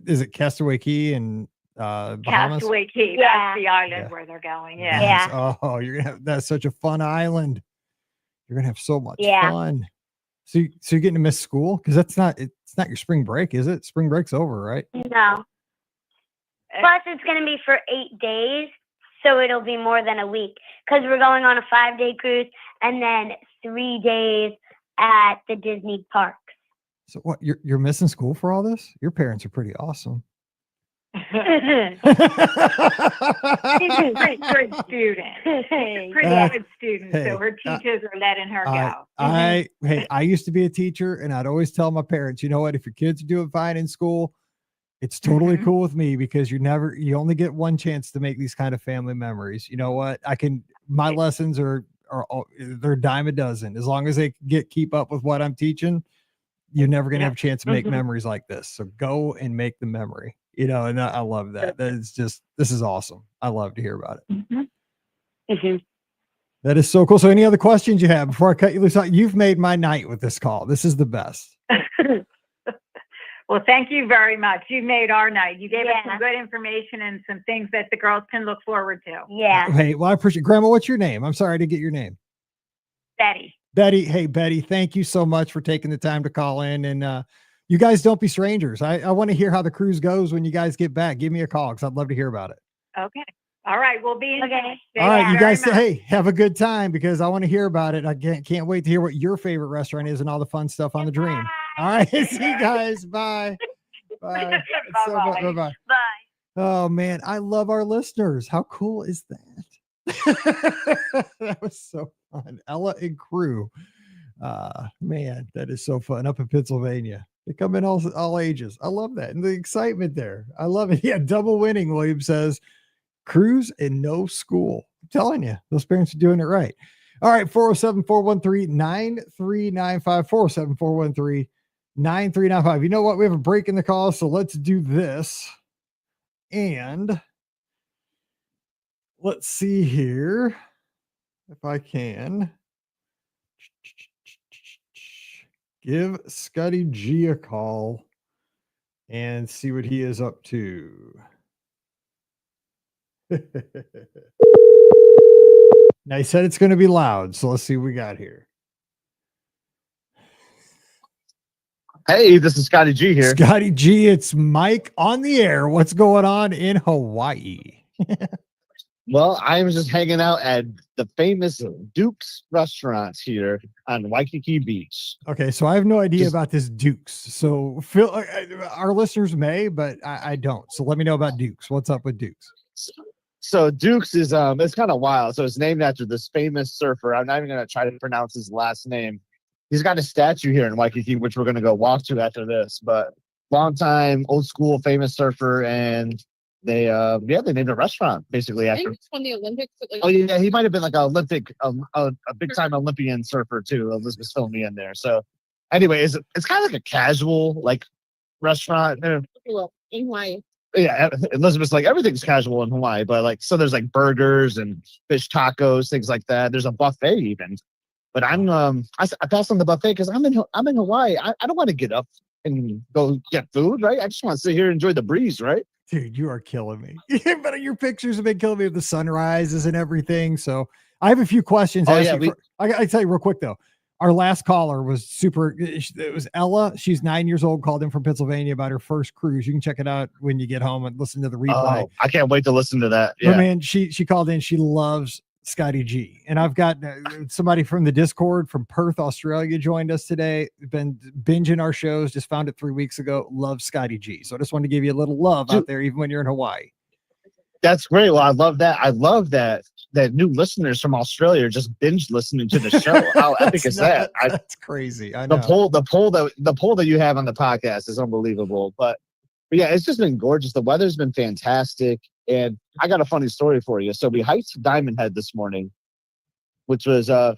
is it Castaway Key and Bahamas? Castaway Key, that's the island where they're going. Yeah. Nice. Oh, you're gonna have, that's such a fun island. You're gonna have so much fun. So you're getting to miss school, because it's not your spring break, is it? Spring break's over, right? No. Plus, it's gonna be for 8 days, so it'll be more than a week, because we're going on a 5-day cruise and then 3 days at the Disney parks. So what? You're missing school for all this? Your parents are pretty awesome. She's a pretty good student. Pretty good student. So her teachers are letting her go. I used to be a teacher, and I'd always tell my parents, you know what, if your kids are doing fine in school, it's totally cool with me, because you only get one chance to make these kind of family memories. You know what? My lessons are they're a dime a dozen. As long as they keep up with what I'm teaching, you're never going to have a chance to make memories like this. So go and make the memory, and I love that. This is awesome. I love to hear about it. That is so cool. So any other questions you have before I cut you loose? You've made my night with this call. This is the best. Well, thank you very much. You made our night. You gave us some good information and some things that the girls can look forward to. Yeah. Hey, well, I appreciate it. Grandma, what's your name? I'm sorry to get your name. Betty. Betty. Hey, Betty, thank you so much for taking the time to call in. And you guys don't be strangers. I want to hear how the cruise goes when you guys get back. Give me a call, because I'd love to hear about it. Okay. All right. We'll be in touch. All right. You guys say, have a good time, because I want to hear about it. I can't wait to hear what your favorite restaurant is and all the fun stuff on the Dream. All right. See you guys. Bye. Bye. Bye-bye. Bye. Bye. Oh man, I love our listeners. How cool is that? That was so fun. Ella and crew. Man, that is so fun up in Pennsylvania. They come in all ages. I love that. And the excitement there. I love it. Yeah, double winning, William says. Cruise and no school. I'm telling you, those parents are doing it right. All right, 407-413-9395. 407-413-9395. You know what? We have a break in the call, so let's do this. And let's see here if I can give Scotty G a call and see what he is up to. Now, he said it's going to be loud, so let's see what we got here. Hey, this is Scotty G here. Scotty G, it's Mike on the air. What's going on in Hawaii? Well, I'm just hanging out at the famous Duke's restaurant here on Waikiki Beach. Okay, so I have no idea about this Duke's. So Phil, our listeners may, but I don't. So let me know about Duke's. What's up with Duke's? So Duke's is it's kind of wild. So it's named after this famous surfer. I'm not even going to try to pronounce his last name. He's got a statue here in Waikiki, which we're going to go walk to after this. But long time, old school, famous surfer, and they named a restaurant basically after. I think it's from the Olympics. Oh yeah, he might have been like a big time Olympian surfer too. Elizabeth's filmed me in there. So anyway, it's kind of like a casual restaurant. Well, in Hawaii. Yeah, Elizabeth's like everything's casual in Hawaii, but so there's burgers and fish tacos, things like that. There's a buffet even. But I passed on the buffet because I'm in Hawaii. I don't want to get up and go get food, right? I just want to sit here and enjoy the breeze, right? Dude, you are killing me. But your pictures have been killing me with the sunrises and everything. So I have a few questions. I tell you real quick though. Our last caller was super. It was Ella. She's 9 years old. Called in from Pennsylvania about her first cruise. You can check it out when you get home and listen to the replay. Oh, I can't wait to listen to that. Yeah, but man, she called in. She loves Scotty G. And I've got somebody from the Discord from Perth, Australia joined us today. Been binging our shows, just found it 3 weeks ago. Love Scotty G. So I just wanted to give you a little love out there, even when you're in Hawaii. That's great. Well, I love that. I love that new listeners from Australia are just binge listening to the show. How epic is that? That's crazy. I know. The poll that you have on the podcast is unbelievable. But yeah, it's just been gorgeous. The weather's been fantastic. And I got a funny story for you. So we hiked Diamond Head this morning, which was a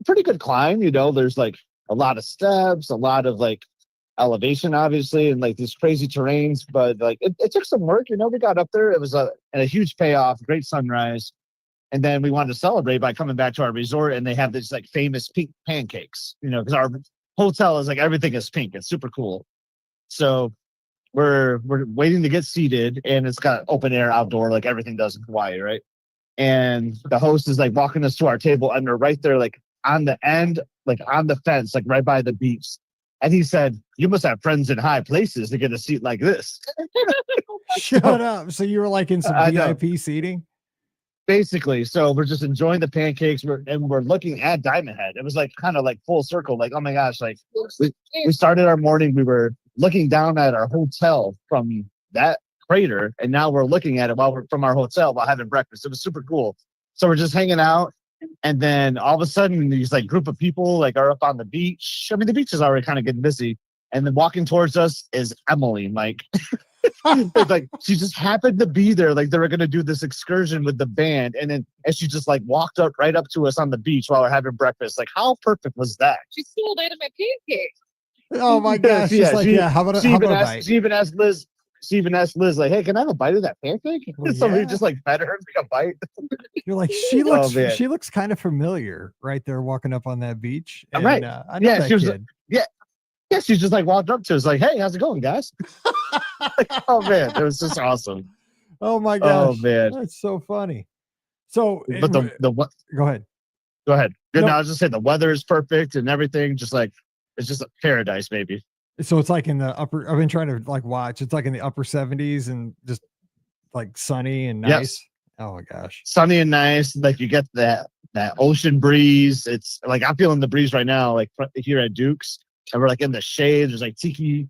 pretty good climb. There's a lot of steps, a lot of elevation, obviously, and these crazy terrains. But it took some work. We got up there. It was a huge payoff, great sunrise. And then we wanted to celebrate by coming back to our resort, and they have this famous pink pancakes, because our hotel is everything is pink. It's super cool. So we're waiting to get seated, and it's got open air outdoor like everything does in Hawaii, right? And the host is walking us to our table, and they're right there on the end, on the fence, right by the beach. And he said, "You must have friends in high places to get a seat like this." Shut up. So you were in some VIP seating? Basically. So we're just enjoying the pancakes, and we're looking at Diamond Head. It was kind of full circle. Oh my gosh, we started our morning, we were looking down at our hotel from crater, and now we're looking at it while we're from our hotel while having breakfast. It was super cool. So we're just hanging out, and then all of a sudden, these like group of people like are up on the beach. I mean, the beach is already kind of getting busy, and then walking towards us is Emily, Mike. It's like she just happened to be there. Like they were gonna do this excursion with the band, and she just like walked up right up to us on the beach while we're having breakfast. Like, how perfect was that? She stole out of my pancakes. Oh my gosh! She's like, how about a bite? She even asked Liz. She even asked Liz, like, "Hey, can I have a bite of that pancake?" Well, Somebody yeah. just like fed her like a bite. You're like, she looks. man. She looks kind of familiar, right there, walking up on that beach. And, Right. I know Yeah, that she was. kid. Yeah, she just like walked up to us, like, "Hey, how's it going, guys?" Like, oh man, it was just awesome. Oh my gosh! Oh man, That's so funny. So, but the go ahead. Go ahead. Good. No. No, I was just saying the weather is perfect and everything. Just like it's just a paradise, baby. So it's like in the upper. I've been trying to like watch. It's like in the upper 70s and just like sunny and nice. Yes. Oh my gosh! Sunny and nice. Like you get that ocean breeze. It's like I'm feeling the breeze right now. Like here at Duke's, and we're like in the shade. There's like tiki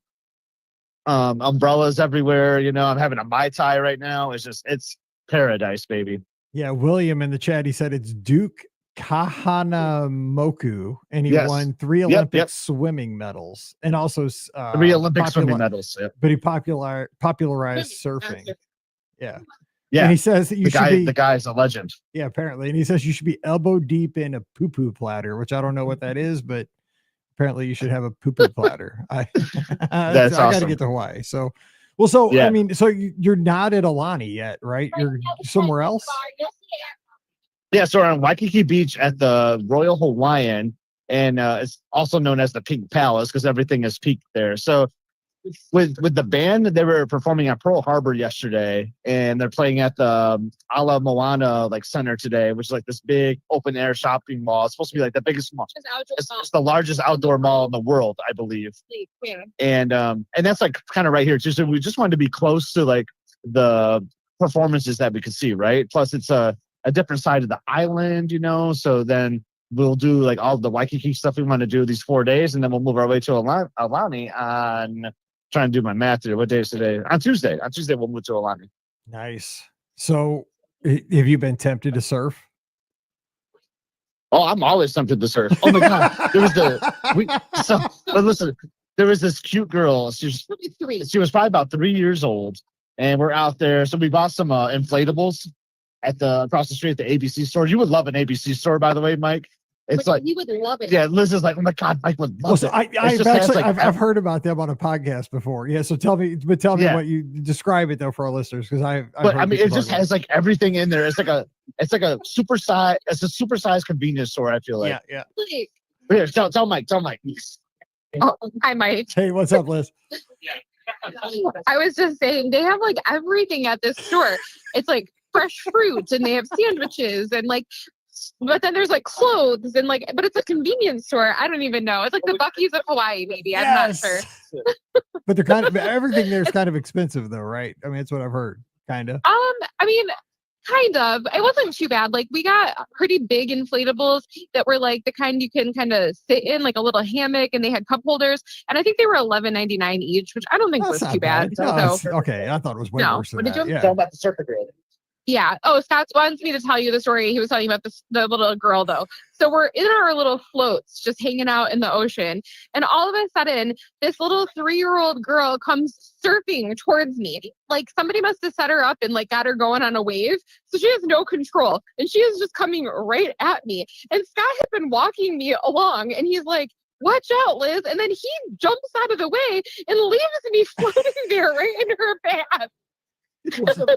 umbrellas everywhere. You know, I'm having a Mai Tai right now. It's paradise, baby. Yeah, William in the chat. He said it's Duke Kahanamoku, and he won 3 Olympic swimming medals, and also 3 Olympic swimming medals. Yeah. But he popularized surfing. Yeah. Yeah. And he says that the guy's a legend. Yeah, apparently. And he says you should be elbow deep in a poo-poo platter, which I don't know what that is, but apparently you should have a poo-poo platter. That's I awesome. got to get to Hawaii. So, well, so Yeah. I mean, so you're not at Alani yet, right? You're somewhere else. Yeah, so we're on Waikiki Beach at the Royal Hawaiian, and it's also known as the Pink Palace because everything is pink there. So with the band, they were performing at Pearl Harbor yesterday, and they're playing at the Ala Moana like center today, which is like this big open air shopping mall. It's supposed to be like the biggest mall. It's the largest outdoor mall in the world, I believe. And that's like kind of right here too. So we just wanted to be close to like the performances that we could see, right? Plus, it's a different side of the island, you know. So then we'll do like all the Waikiki stuff we want to do these 4 days, and then we'll move our way to Alani on. Trying to do my math here. What day is today? On Tuesday. On Tuesday, we'll move to Alani. Nice. So, have you been tempted to surf? Oh, I'm always tempted to surf. Oh my god, but listen, there was this cute girl. She was probably about 3 years old, and we're out there. So we bought some inflatables across the street at the ABC store. You would love an ABC store, by the way, Mike. It's like you would love it. Yeah, Liz is like, oh my god, Mike would love it. I've heard about them on a podcast before. Yeah, so tell me what you describe it though for our listeners, because it just has like everything in there. It's like a supersized convenience store. I feel like. Yeah. Here, tell Mike. Oh, hi, Mike. Hey, what's up, Liz? I was just saying they have like everything at this store. It's like fresh fruits, and they have sandwiches, and like. But then there's like clothes and like, but it's a convenience store. I don't even know. It's like the Buc-ee's of Hawaii, maybe. I'm not sure. But they're kind of everything there's kind of expensive though, right? I mean, that's what I've heard. Kind of. I mean, kind of. It wasn't too bad. Like we got pretty big inflatables that were like the kind you can kind of sit in, like a little hammock, and they had cup holders. And I think they were $11.99 each, which I don't think was too bad. No, okay, I thought it was way worse than that. Tell about the circuit grid. Yeah. Oh, Scott wants me to tell you the story. He was telling about the little girl, though. So we're in our little floats, just hanging out in the ocean. And all of a sudden, this little 3-year-old girl comes surfing towards me. Like somebody must have set her up and like got her going on a wave. So she has no control. And she is just coming right at me. And Scott had been walking me along, and he's like, "Watch out, Liz." And then he jumps out of the way and leaves me floating there right in her path. So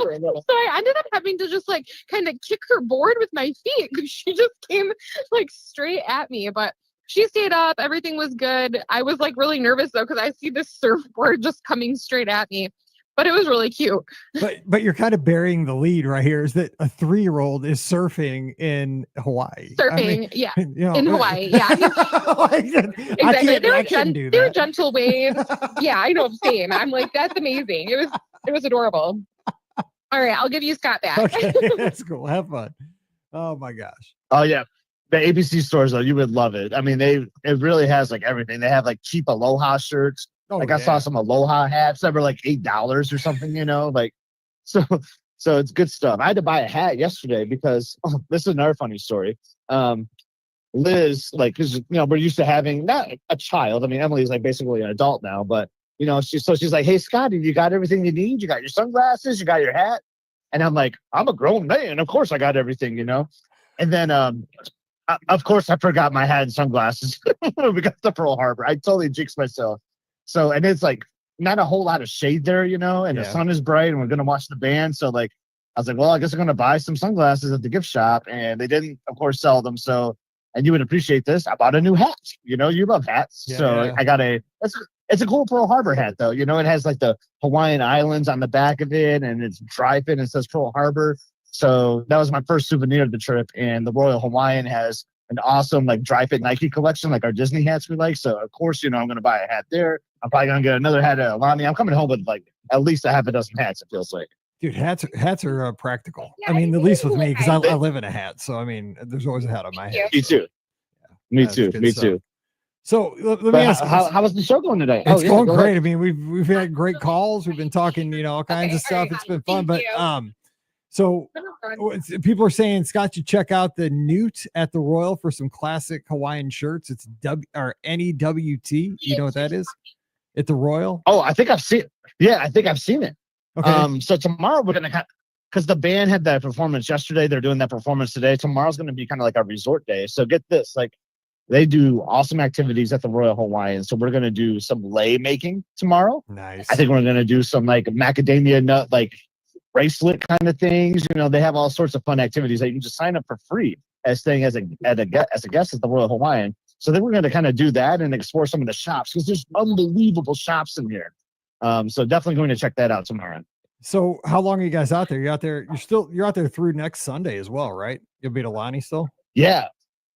I ended up having to just like kind of kick her board with my feet because she just came like straight at me. But she stayed up. Everything was good. I was like really nervous though because I see this surfboard just coming straight at me. But it was really cute. But you're kind of burying the lead right here. Is that a 3-year-old is surfing in Hawaii? Yeah, you know, in Hawaii. Yeah, exactly. They were gentle waves. Yeah, I know. Same. I'm like, that's amazing. It was adorable. All right, I'll give you Scott back. Okay, that's cool. Have fun. Oh my gosh. Oh yeah, the ABC stores though, you would love it. I mean, it really has like everything. They have like cheap Aloha shirts. Oh, like I saw some Aloha hats that were like $8 or something, you know, like so it's good stuff. I had to buy a hat yesterday because this is another funny story. Liz, like, cause you know, we're used to having not a child. I mean, Emily's like basically an adult now, but you know, she's like, hey Scotty, you got everything you need? You got your sunglasses, you got your hat? And I'm like, I'm a grown man, of course I got everything, you know. And then of course I forgot my hat and sunglasses. We got to Pearl Harbor. I totally jinxed myself. So, and it's like not a whole lot of shade there, you know, and the sun is bright and we're gonna watch the band. So like I was like, well, I guess I'm gonna buy some sunglasses at the gift shop, and they didn't, of course, sell them. So, and you would appreciate this, I bought a new hat. You know, you love hats. So I got it's a cool Pearl Harbor hat though. You know, it has like the Hawaiian Islands on the back of it, and it's dry fit and it says Pearl Harbor. So that was my first souvenir of the trip. And the Royal Hawaiian has an awesome like dry fit Nike collection, like our Disney hats we like. So of course, you know, I'm gonna buy a hat there. I'm probably gonna get another hat at Alani. I'm coming home with like at least a half a dozen hats, it feels like. Dude, hats are practical. I mean, at least with me, because I live in a hat. So, I mean, there's always a hat on my head. Me too. Me too. Me too. So let me ask, how was the show going today? It's going great. I mean, we've had great calls. We've been talking, you know, all kinds of stuff. It's been fun. But so people are saying, Scott, you check out the Newt at the Royal for some classic Hawaiian shirts. It's NEWT. You know what that is? At the Royal? Oh, I think I've seen it. Yeah, I think I've seen it. Okay. So tomorrow we're gonna because the band had that performance yesterday. They're doing that performance today. Tomorrow's gonna be kind of like our resort day. So get this, like they do awesome activities at the Royal Hawaiian. So we're gonna do some lei making tomorrow. Nice. I think we're gonna do some like macadamia nut like bracelet kind of things. You know, they have all sorts of fun activities that you can just sign up for free as staying as a guest at the Royal Hawaiian. So then we're going to kind of do that and explore some of the shops because there's unbelievable shops in here. So definitely going to check that out tomorrow. So how long are you guys out there? You're out there through next Sunday as well, right? You'll be at Alani still? Yeah.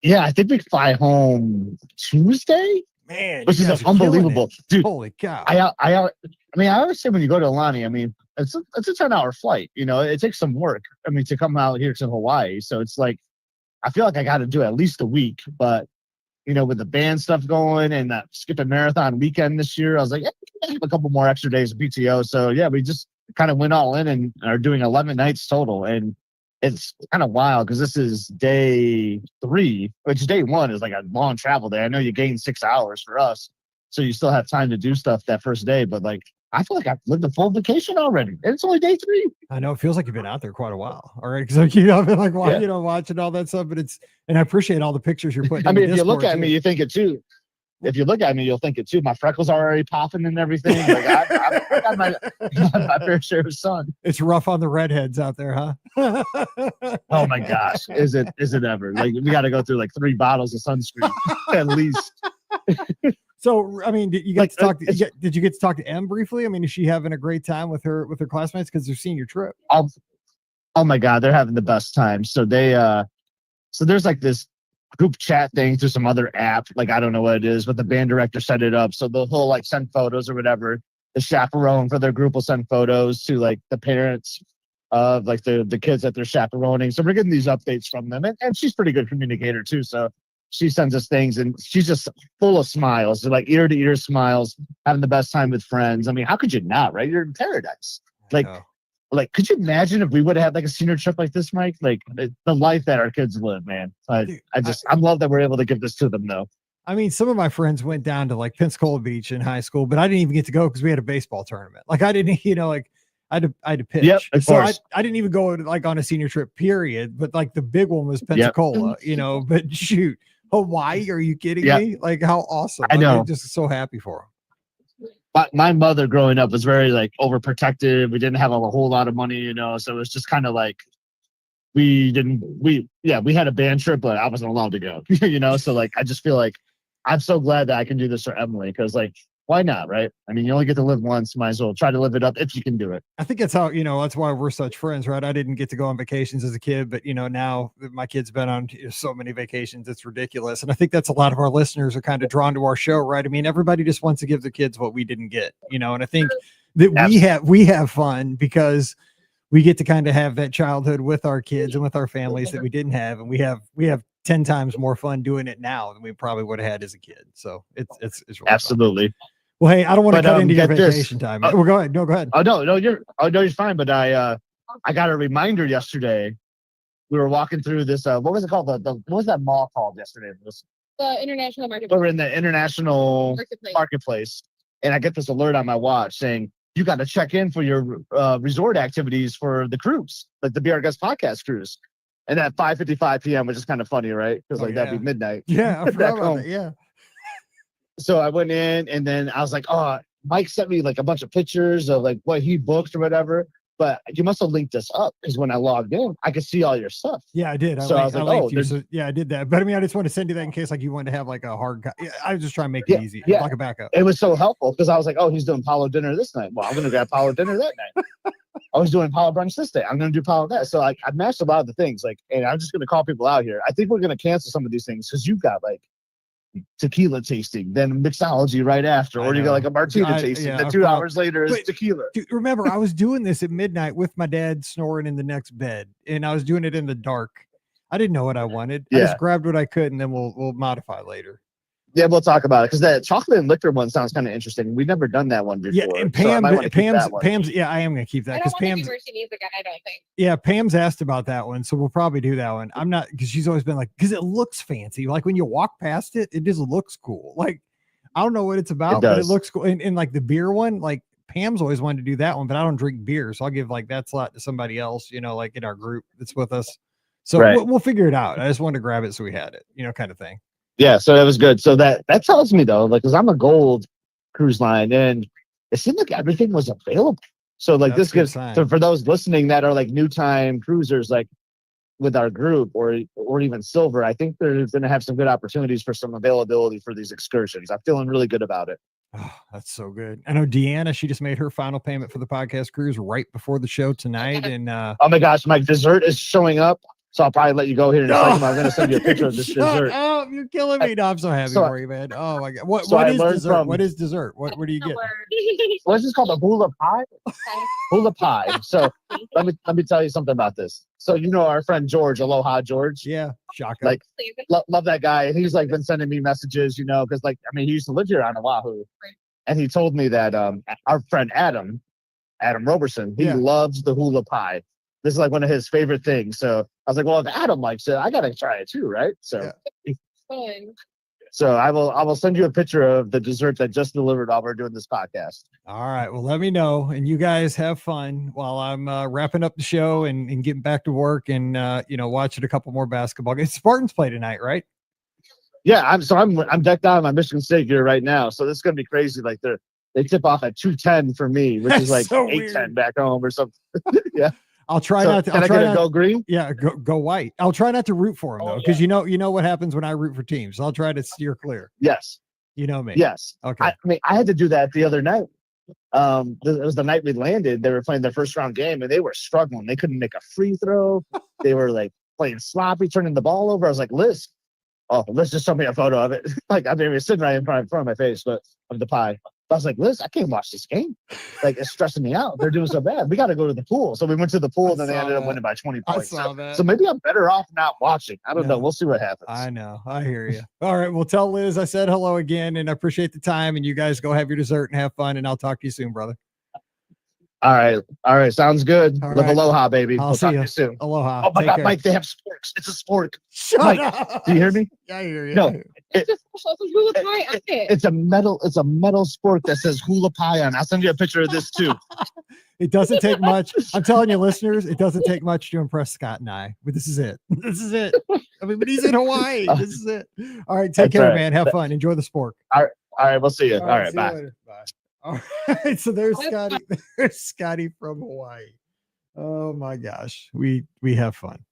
I think we fly home Tuesday. Man, which is unbelievable, dude. Holy cow! I mean, I always say when you go to Alani, I mean, it's a 10-hour flight. You know, it takes some work. I mean, to come out here to Hawaii, so it's like I feel like I got to do at least a week, but. You know, with the band stuff going and that skipping marathon weekend this year, I was like, yeah, I have a couple more extra days of PTO. So yeah, we just kind of went all in and are doing 11 nights total. And it's kind of wild because this is day 3, which day 1 is like a long travel day. I know you gain 6 hours for us. So you still have time to do stuff that first day. But like, I feel like I've lived a full vacation already. And it's only day 3. I know. It feels like you've been out there quite a while. All right. Because, you know, I've been like, watching all that stuff. But and I appreciate all the pictures you're putting. I mean, if you look at me, you think it too. If you look at me, you'll think it too. My freckles are already popping and everything. Like I got my fair share of sun. It's rough on the redheads out there, huh? Oh my gosh. Is it ever? Like we got to go through like 3 bottles of sunscreen at least. So, I mean, did you get to talk to Em briefly? I mean, is she having a great time with her classmates because they're senior trip? Oh my God, they're having the best time. So so there's like this group chat thing through some other app. Like, I don't know what it is, but the band director set it up. So they'll like send photos or whatever. The chaperone for their group will send photos to like the parents of like the kids that they're chaperoning. So we're getting these updates from them. And she's pretty good communicator too. So she sends us things and she's just full of smiles. So like ear to ear smiles, having the best time with friends. I mean, how could you not, right? You're in paradise. Like, could you imagine if we would have had like a senior trip like this, Mike? Like the life that our kids live, man. I love that we're able to give this to them though. I mean, some of my friends went down to like Pensacola Beach in high school, but I didn't even get to go because we had a baseball tournament. Like I didn't, you know, like I had to pitch. Yep, of course. I didn't even go like on a senior trip period, but like the big one was Pensacola, you know, but shoot, Hawaii, are you kidding me? Like how awesome. I know. I'm just so happy for them. But my mother growing up was very like overprotective. We didn't have a whole lot of money, you know, so it was just kind of like we had a band trip, but I wasn't allowed to go, you know. So like I just feel like I'm so glad that I can do this for Emily because like why not, right? I mean, you only get to live once, might as well try to live it up if you can do it. I think that's how, you know, that's why we're such friends, right? I didn't get to go on vacations as a kid, but, you know, now my kid's been on so many vacations, it's ridiculous. And I think that's a lot of our listeners are kind of drawn to our show, right? I mean, everybody just wants to give their kids what we didn't get, you know, and I think that we have fun because we get to kind of have that childhood with our kids and with our families that we didn't have. And we have 10 times more fun doing it now than we probably would have had as a kid. So it's really absolutely. fun. Well, hey, I don't want to But, cut into your get this. vacation time. Well, go ahead. No, go ahead. Oh no, you're fine. But I got a reminder yesterday. We were walking through this. What was it called? What was that mall called yesterday? The international market. We're in the international marketplace, and I get this alert on my watch saying you got to check in for your resort activities for the cruise, like the Be Our Guest podcast cruise. And at 5:55 p.m., which is kind of funny, right? Because that'd be midnight. Yeah, I forgot about that. Yeah. So I went in, and then I was like, oh, Mike sent me like a bunch of pictures of like what he booked or whatever. But you must have linked this up because when I logged in, I could see all your stuff. Yeah, I did. So I was like, oh, yeah, I did that. But I mean, I just want to send you that in case like you wanted to have like a hard. I was just trying to make it easy, like a backup. It was so helpful because I was like, oh, he's doing Palo dinner this night. Well, I'm gonna grab Palo dinner that night. I was doing Palo brunch this day. I'm gonna do Palo that. So like, I matched a lot of the things. Like, and I'm just gonna call people out here. I think we're gonna cancel some of these things because you've got like tequila tasting, then mixology right after, or you got like a martini tasting. Then 2 hours later is tequila. Dude, remember, I was doing this at midnight with my dad snoring in the next bed, and I was doing it in the dark. I didn't know what I wanted. I just grabbed what I could, and then we'll modify later. Yeah, we'll talk about it because that chocolate and liquor one sounds kind of interesting. We've never done that one before. Yeah, and Pam's. Yeah, I am gonna keep that because Pam's. Where she needs again, I don't think. Yeah, Pam's asked about that one, so we'll probably do that one. I'm not because she's always been like, because it looks fancy. Like when you walk past it, it just looks cool. Like I don't know what it's about, but it looks cool. And like the beer one, like Pam's always wanted to do that one, but I don't drink beer, so I'll give like that slot to somebody else. Like in our group that's with us. So we'll figure it out. I just wanted to grab it so we had it, kind of thing. Yeah, so that was good. So that tells me though, like, because I'm a gold cruise line, and it seemed like everything was available. So like this gives for those listening that are like new time cruisers, like with our group or even silver, I think they're going to have some good opportunities for some availability for these excursions. I'm feeling really good about it. Oh, that's so good. I know Deanna, she just made her final payment for the podcast cruise right before the show tonight. And oh my gosh, my dessert is showing up. So I'll probably let you go here in a second. I'm going to send you a picture of this dessert. Oh, you're killing me. No, I'm so happy for you, man. Oh my God. What is dessert? What is dessert? What do you get? What's this called? A hula pie? Hula pie. So let me tell you something about this. So our friend George, Aloha George. Yeah. Shaka. Like love that guy. And he's like been sending me messages, because he used to live here on Oahu. Right. And he told me that our friend Adam Roberson, he loves the hula pie. This is like one of his favorite things. So I was like, well, if Adam likes it, I got to try it too, right? So, so I will send you a picture of the dessert that just delivered while we're doing this podcast. All right. Well, let me know. And you guys have fun while I'm wrapping up the show and getting back to work and, watching a couple more basketball games. Spartans play tonight, right? Yeah. I'm decked out in my Michigan State gear right now. So this is going to be crazy. Like they tip off at 2:10 for me, which is like so 8:10 back home or something. Yeah. I'll try not to. Can I get a go green? Yeah, go white. I'll try not to root for them though, because you know what happens when I root for teams. So I'll try to steer clear. Yes. You know me. Yes. Okay. I had to do that the other night. It was the night we landed. They were playing their first round game, and they were struggling. They couldn't make a free throw. They were like playing sloppy, turning the ball over. I was like, Liz just show me a photo of it. Like it was sitting right in front of my face, but of the pie. I was like, Liz, I can't watch this game. Like, it's stressing me out. They're doing so bad. We got to go to the pool. So we went to the pool, and then they ended up winning by 20 points. So maybe I'm better off not watching. I don't know. We'll see what happens. I know. I hear you. All right. Well, tell Liz I said hello again, and I appreciate the time. And you guys go have your dessert and have fun. And I'll talk to you soon, brother. All right. Sounds good. Live aloha, baby. I'll we'll see talk you. To you soon. Aloha. Oh my Take God, care. Mike, they have sporks. It's a spork. Shut up. Do you hear me? Yeah, I hear you. No. It's a metal spork that says hula pie on. I'll send you a picture of this too. It doesn't take much. I'm telling you, listeners, it doesn't take much to impress Scott and I. But this is it. This is it. I mean, but he's in Hawaii. This is it. All right, take care, man. Have fun. Enjoy the sport. All right, we'll see you. All right, bye. Bye. All right, so there's Scotty. There's Scotty from Hawaii. Oh my gosh, we have fun.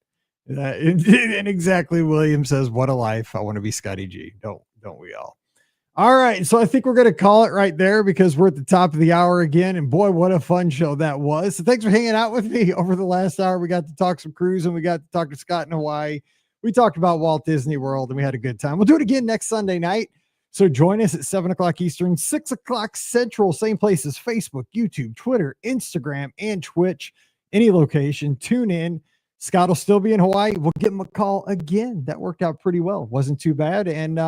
And exactly, William says, "What a life! I want to be Scotty G." Don't we all? All right, so I think we're going to call it right there because we're at the top of the hour again. And boy, what a fun show that was. So thanks for hanging out with me over the last hour. We got to talk some cruising. We got to talk to Scott in Hawaii. We talked about Walt Disney World and we had a good time. We'll do it again next Sunday night. So join us at 7:00 Eastern, 6:00 Central, same places, Facebook, YouTube, Twitter, Instagram, and Twitch, any location. Tune in. Scott will still be in Hawaii. We'll give him a call again. That worked out pretty well. Wasn't too bad. And,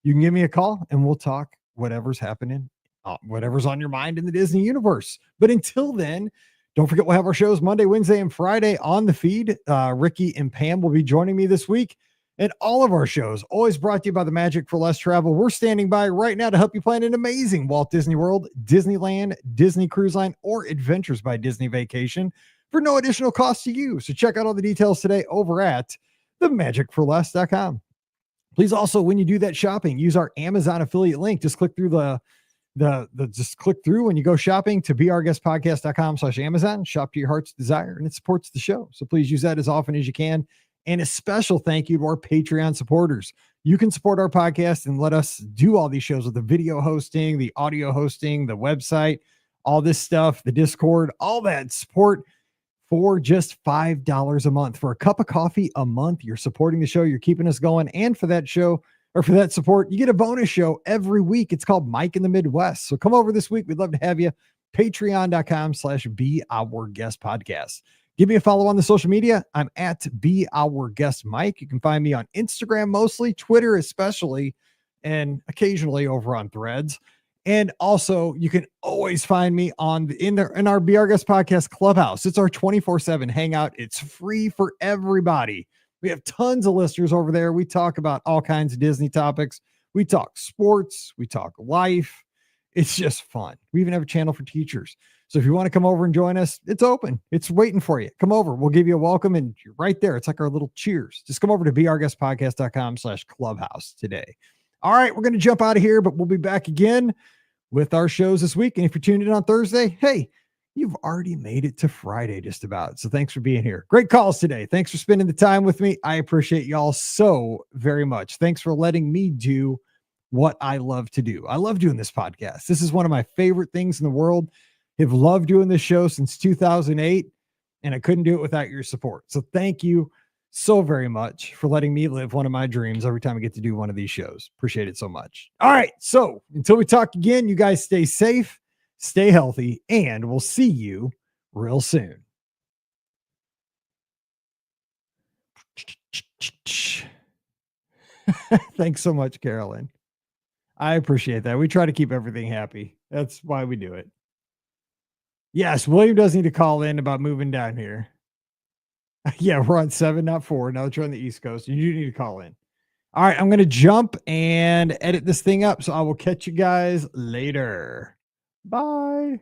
you can give me a call and we'll talk whatever's happening whatever's on your mind in the Disney universe. But until then, don't forget we'll have our shows Monday, Wednesday, and Friday on the feed. Ricky and Pam will be joining me this week. And all of our shows, always brought to you by the Magic for Less Travel. We're standing by right now to help you plan an amazing Walt Disney World, Disneyland, Disney Cruise Line, or Adventures by Disney vacation for no additional cost to you. So check out all the details today over at themagicforless.com. Please also, when you do that shopping, use our Amazon affiliate link. Just click through just click through when you go shopping to beourguestpodcast.com/Amazon, shop to your heart's desire, and it supports the show. So please use that as often as you can. And a special thank you to our Patreon supporters. You can support our podcast and let us do all these shows with the video hosting, the audio hosting, the website, all this stuff, the Discord, all that support for just $5 a month. For a cup of coffee a month, you're supporting the show, you're keeping us going. And for that show, or for that support, you get a bonus show every week. It's called Mike in the Midwest. So come over this week. We'd love to have you. Patreon.com/beourguestpodcast. Give me a follow on the social media. I'm at Be Our Guest Mike. You can find me on Instagram mostly, Twitter especially, and occasionally over on Threads. And also, you can always find me in our Be Our Guest Podcast Clubhouse. It's our 24/7 hangout. It's free for everybody. We have tons of listeners over there. We talk about all kinds of Disney topics. We talk sports. We talk life. It's just fun. We even have a channel for teachers. So if you want to come over and join us, it's open. It's waiting for you. Come over. We'll give you a welcome, and you're right there. It's like our little cheers. Just come over to beourguestpodcast.com/clubhouse today. All right, we're going to jump out of here, but we'll be back again with our shows this week. And if you're tuned in on Thursday, hey, you've already made it to Friday just about. So thanks for being here. Great calls today. Thanks for spending the time with me. I appreciate y'all so very much. Thanks for letting me do what I love to do. I love doing this podcast. This is one of my favorite things in the world. Have loved doing this show since 2008, and I couldn't do it without your support. So thank you so very much for letting me live one of my dreams every time I get to do one of these shows. Appreciate it so much. All right. So until we talk again, you guys stay safe, stay healthy, and we'll see you real soon. Thanks so much, Carolyn. I appreciate that. We try to keep everything happy. That's why we do it. Yes, William does need to call in about moving down here. Yeah, we're on 7, not 4. Now that you're on the East Coast, you do need to call in. All right, I'm going to jump and edit this thing up, so I will catch you guys later. Bye.